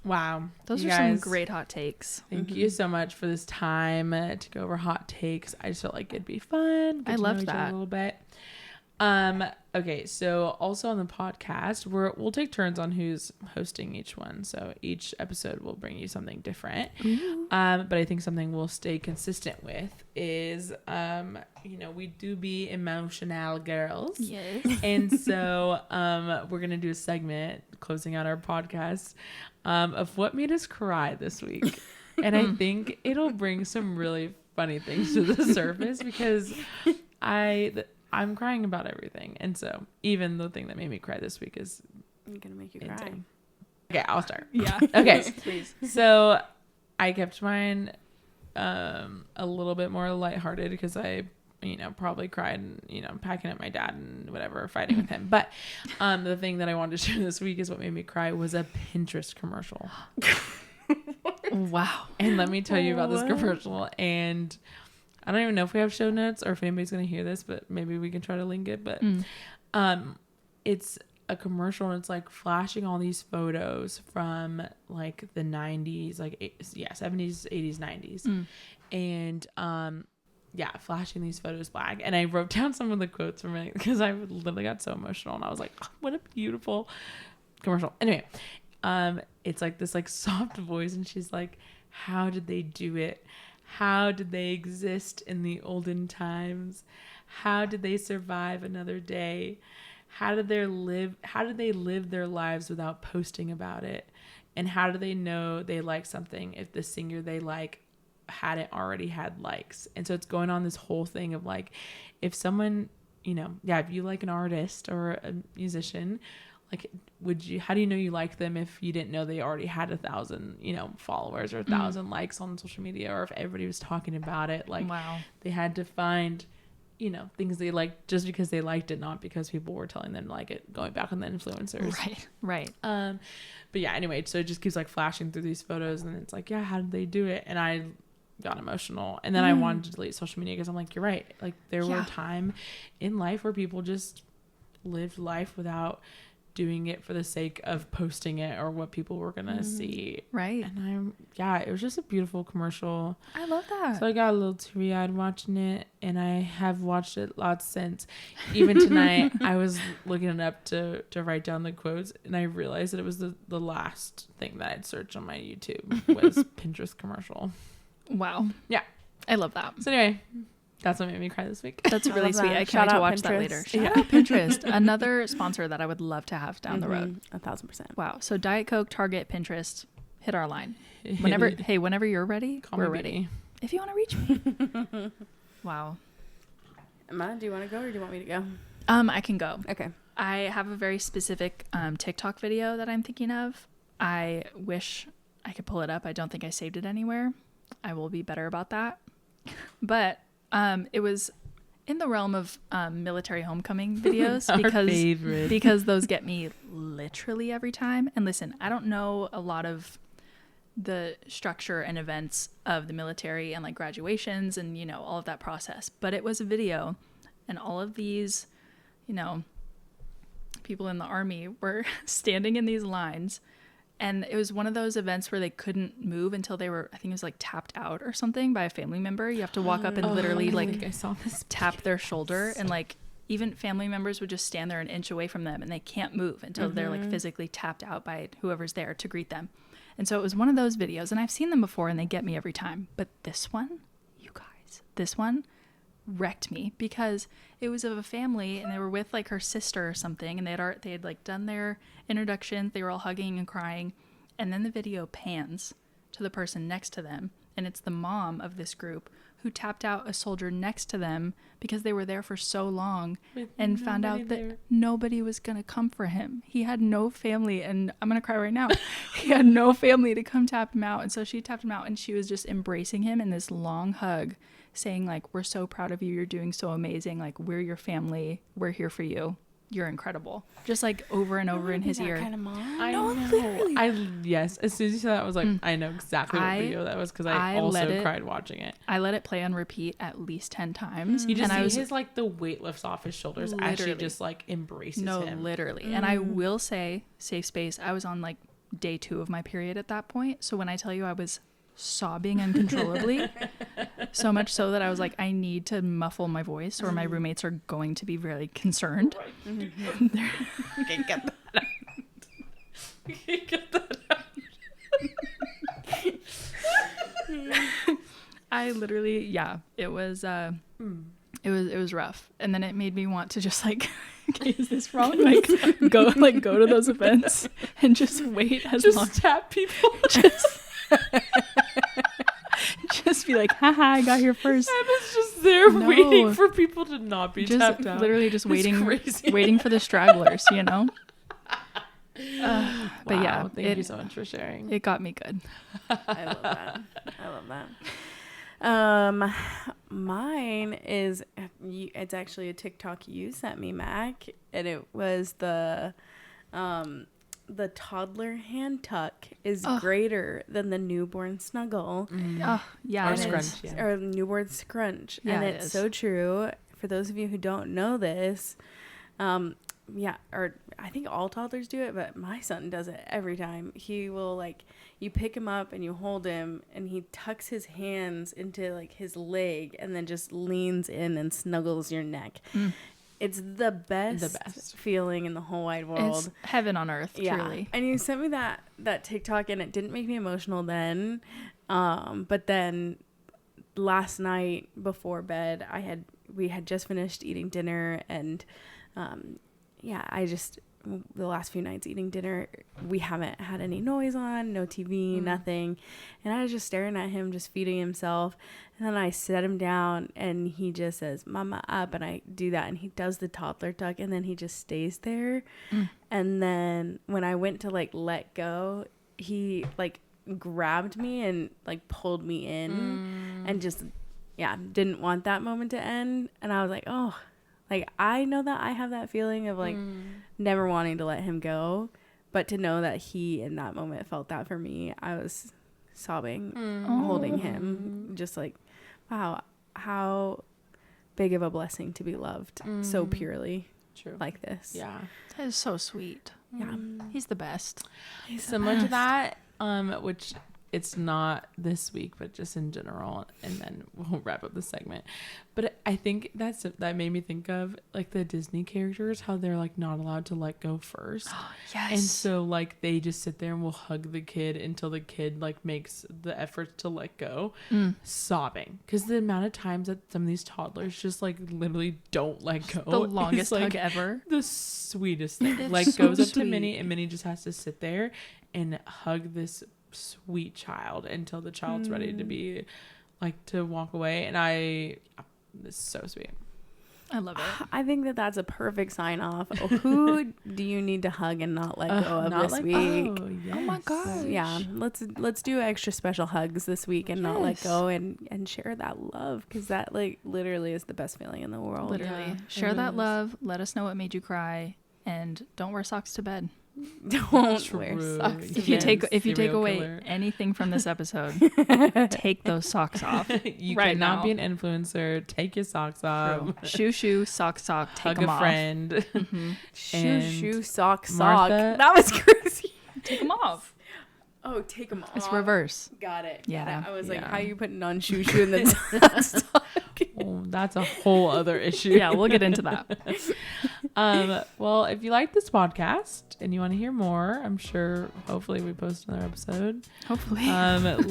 Wow.
Those
You
are some
guys,
great hot takes.
Thank you so much for this time to go over hot takes. I just felt like it'd be fun. Get
I
to
loved
know each other
that.
a little bit. Okay, so also on the podcast, we'll take turns on who's hosting each one. So each episode will bring you something different. But I think something we'll stay consistent with is we do be emotional girls.
Yes.
And so we're going to do a segment closing out our podcast of what made us cry this week. And I think it'll bring some really funny things to the surface because I'm crying about everything. And so even the thing that made me cry this week is
I'm going to make you cry.
insane. Okay, I'll start.
Yeah.
Okay.
Please.
So I kept mine a little bit more lighthearted because I probably cried, packing up my dad and whatever, fighting with him. But the thing that I wanted to share this week is what made me cry was a Pinterest commercial.
Wow.
And let me tell you about this
What?
commercial. And I don't even know if we have show notes or if anybody's going to hear this, but maybe we can try to link it. But it's a commercial and it's like flashing all these photos from like the 90s, like 70s, 80s, 90s. And flashing these photos black. And I wrote down some of the quotes from it because I literally got so emotional and I was like, oh, what a beautiful commercial. Anyway, it's like this like soft voice and she's like, how did they do it? How did they exist in the olden times? How did they survive another day? How did they live their lives without posting about it? And how do they know they like something if the singer they like hadn't already had likes? And so it's going on this whole thing of like, if someone, if you like an artist or a musician, like, how do you know you like them if you didn't know they already had 1,000, followers or 1,000 likes on social media, or if everybody was talking about it? Like, wow. They had to find, things they liked just because they liked it, not because people were telling them to like it, going back on the influencers.
Right.
But yeah, anyway, so it just keeps like flashing through these photos and it's like, yeah, how did they do it? And I got emotional. And then I wanted to delete social media because I'm like, you're right. Like, there were time in life where people just lived life without doing it for the sake of posting it or what people were gonna see.
Right.
And it was just a beautiful commercial.
I love that.
So I got a little teary-eyed watching it, and I have watched it lots since. Even tonight I was looking it up to write down the quotes, and I realized that it was the last thing that I'd searched on my YouTube was Pinterest commercial.
Wow.
Yeah,
I love that.
So anyway, that's what made me cry this week.
That's really sweet. I can't wait to watch that later. Shout out Pinterest. Another sponsor that I would love to have down the road.
1,000%.
Wow. So Diet Coke, Target, Pinterest, hit our line. Whenever you're ready, we're ready. If you want to reach me. Wow.
Emma, do you want to go or do you want me to go?
I can go.
Okay.
I have a very specific TikTok video that I'm thinking of. I wish I could pull it up. I don't think I saved it anywhere. I will be better about that. But it was in the realm of military homecoming videos because those get me literally every time. And listen, I don't know a lot of the structure and events of the military and like graduations and, all of that process. But it was a video and all of these, people in the army were standing in these lines. And it was one of those events where they couldn't move until they were, I think it was like tapped out or something by a family member. You have to walk up and literally I saw this tap their shoulder. And like even family members would just stand there an inch away from them and they can't move until they're like physically tapped out by whoever's there to greet them. And so it was one of those videos, and I've seen them before and they get me every time. But this one, you guys, this one wrecked me because it was of a family and they were with like her sister or something, and they had like done their introductions. They were all hugging and crying, and then the video pans to the person next to them, and it's the mom of this group who tapped out a soldier next to them because they were there for so long and found out that nobody was gonna come for him. He had no family, and I'm gonna cry right now. He had no family to come tap him out, and so she tapped him out, and she was just embracing him in this long hug, saying like, we're so proud of you, you're doing so amazing, like, we're your family, we're here for you, you're incredible, just like over and over in his ear.
Kind of mom.
I know. Literally. Yes, as soon as you said that, I was like, I know exactly what video that was, because I also cried watching it.
I let it play on repeat at least 10 times.
You just see his like the weight lifts off his shoulders as she just like embraces him.
Literally. And I will say, safe space, I was on like day 2 of my period at that point, so when I tell you I was sobbing uncontrollably, so much so that I was like, I need to muffle my voice or my roommates are going to be really concerned.
Right. Can't get that out. Can't get that out.
I literally, it was rough, and then it made me want to just like, okay, is this wrong? Like go to those events and just wait as long.
Just tap people.
Just be like, haha, I got here first.
I was just there waiting for people to not be tapped out.
Literally just waiting for the stragglers, But yeah,
thank you so much for sharing.
It got me good.
I love that. Mine is, it's actually a TikTok you sent me, Mac, and it was the the toddler hand tuck is greater than the newborn snuggle.
Yeah,
Or
it
scrunch,
is.
yeah.
Or newborn scrunch.
Yeah,
And
it
it's
is.
so true. For those of you who don't know this, or I think all toddlers do it, but my son does it every time. He will, like, you pick him up and you hold him and he tucks his hands into like his leg and then just leans in and snuggles your neck. It's the best feeling in the whole wide world.
It's heaven on earth,
Yeah.
truly.
And you sent me that TikTok and it didn't make me emotional then. But then last night before bed, we had just finished eating dinner and the last few nights eating dinner, we haven't had any noise on, no TV, nothing. And I was just staring at him, just feeding himself. And then I set him down and he just says, "Mama, up." And I do that and he does the toddler tuck and then he just stays there. And then when I went to like let go, he like grabbed me and like pulled me in and just, didn't want that moment to end. And I was like, oh, like, I know that I have that feeling of, like, never wanting to let him go. But to know that he, in that moment, felt that for me, I was sobbing, holding him. Just like, wow, how big of a blessing to be loved so purely like this.
Yeah.
That is so sweet.
Yeah.
He's the best.
Similar to that, which it's not this week, but just in general, and then we'll wrap up the segment. But I think that made me think of like the Disney characters, how they're like not allowed to let go first.
Yes.
And so like they just sit there and will hug the kid until the kid like makes the effort to let go, sobbing, because the amount of times that some of these toddlers just like literally don't let go,
The longest
like
hug ever.
the sweetest thing.
It's
Like
so
goes up to
sweet.
Minnie and Minnie just has to sit there and hug this sweet child until the child's ready to be like to walk away. And it's so sweet.
I love it.
I think that that's a perfect sign off. Who do you need to hug and not let go of this week?
Oh my gosh.
Yeah, let's do extra special hugs this week and not let go and share that love, because that like literally is the best feeling in the world.
Literally.
Yeah,
Share
it
that
is.
love. Let us know what made you cry. And don't wear socks to bed.
Don't wear
True.
socks.
If you take
Serial
away
killer.
anything from this episode, take those socks off.
You
right
cannot
now.
be an influencer. Take your socks off.
Shoe, sock, take
Hug
them
a
off.
friend.
Shoe, sock.
Martha-
That was crazy.
Take them off.
Oh, take them off.
It's reverse.
Got it.
Yeah.
I was like,
Yeah.
how are you putting on shoo and then sock?
Oh, that's a whole other issue.
Yeah, we'll get into that.
Well, if you like this podcast and you want to hear more, I'm sure hopefully we post another episode.
Hopefully.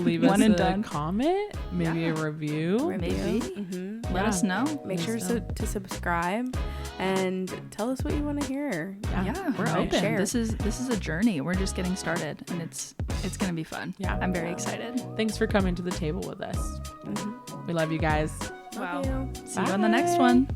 Leave
One
us
and
a
done.
comment, maybe a review.
Maybe.
Mm-hmm.
Let us know.
Make sure to subscribe and tell us what you want to hear.
Yeah, we're
Right.
open.
Share.
This is a journey. We're just getting started, and it's gonna be fun.
Yeah.
I'm very excited.
Thanks for coming to the table with us.
Mm-hmm.
We love you guys.
Wow.
Love you.
See you on the next one.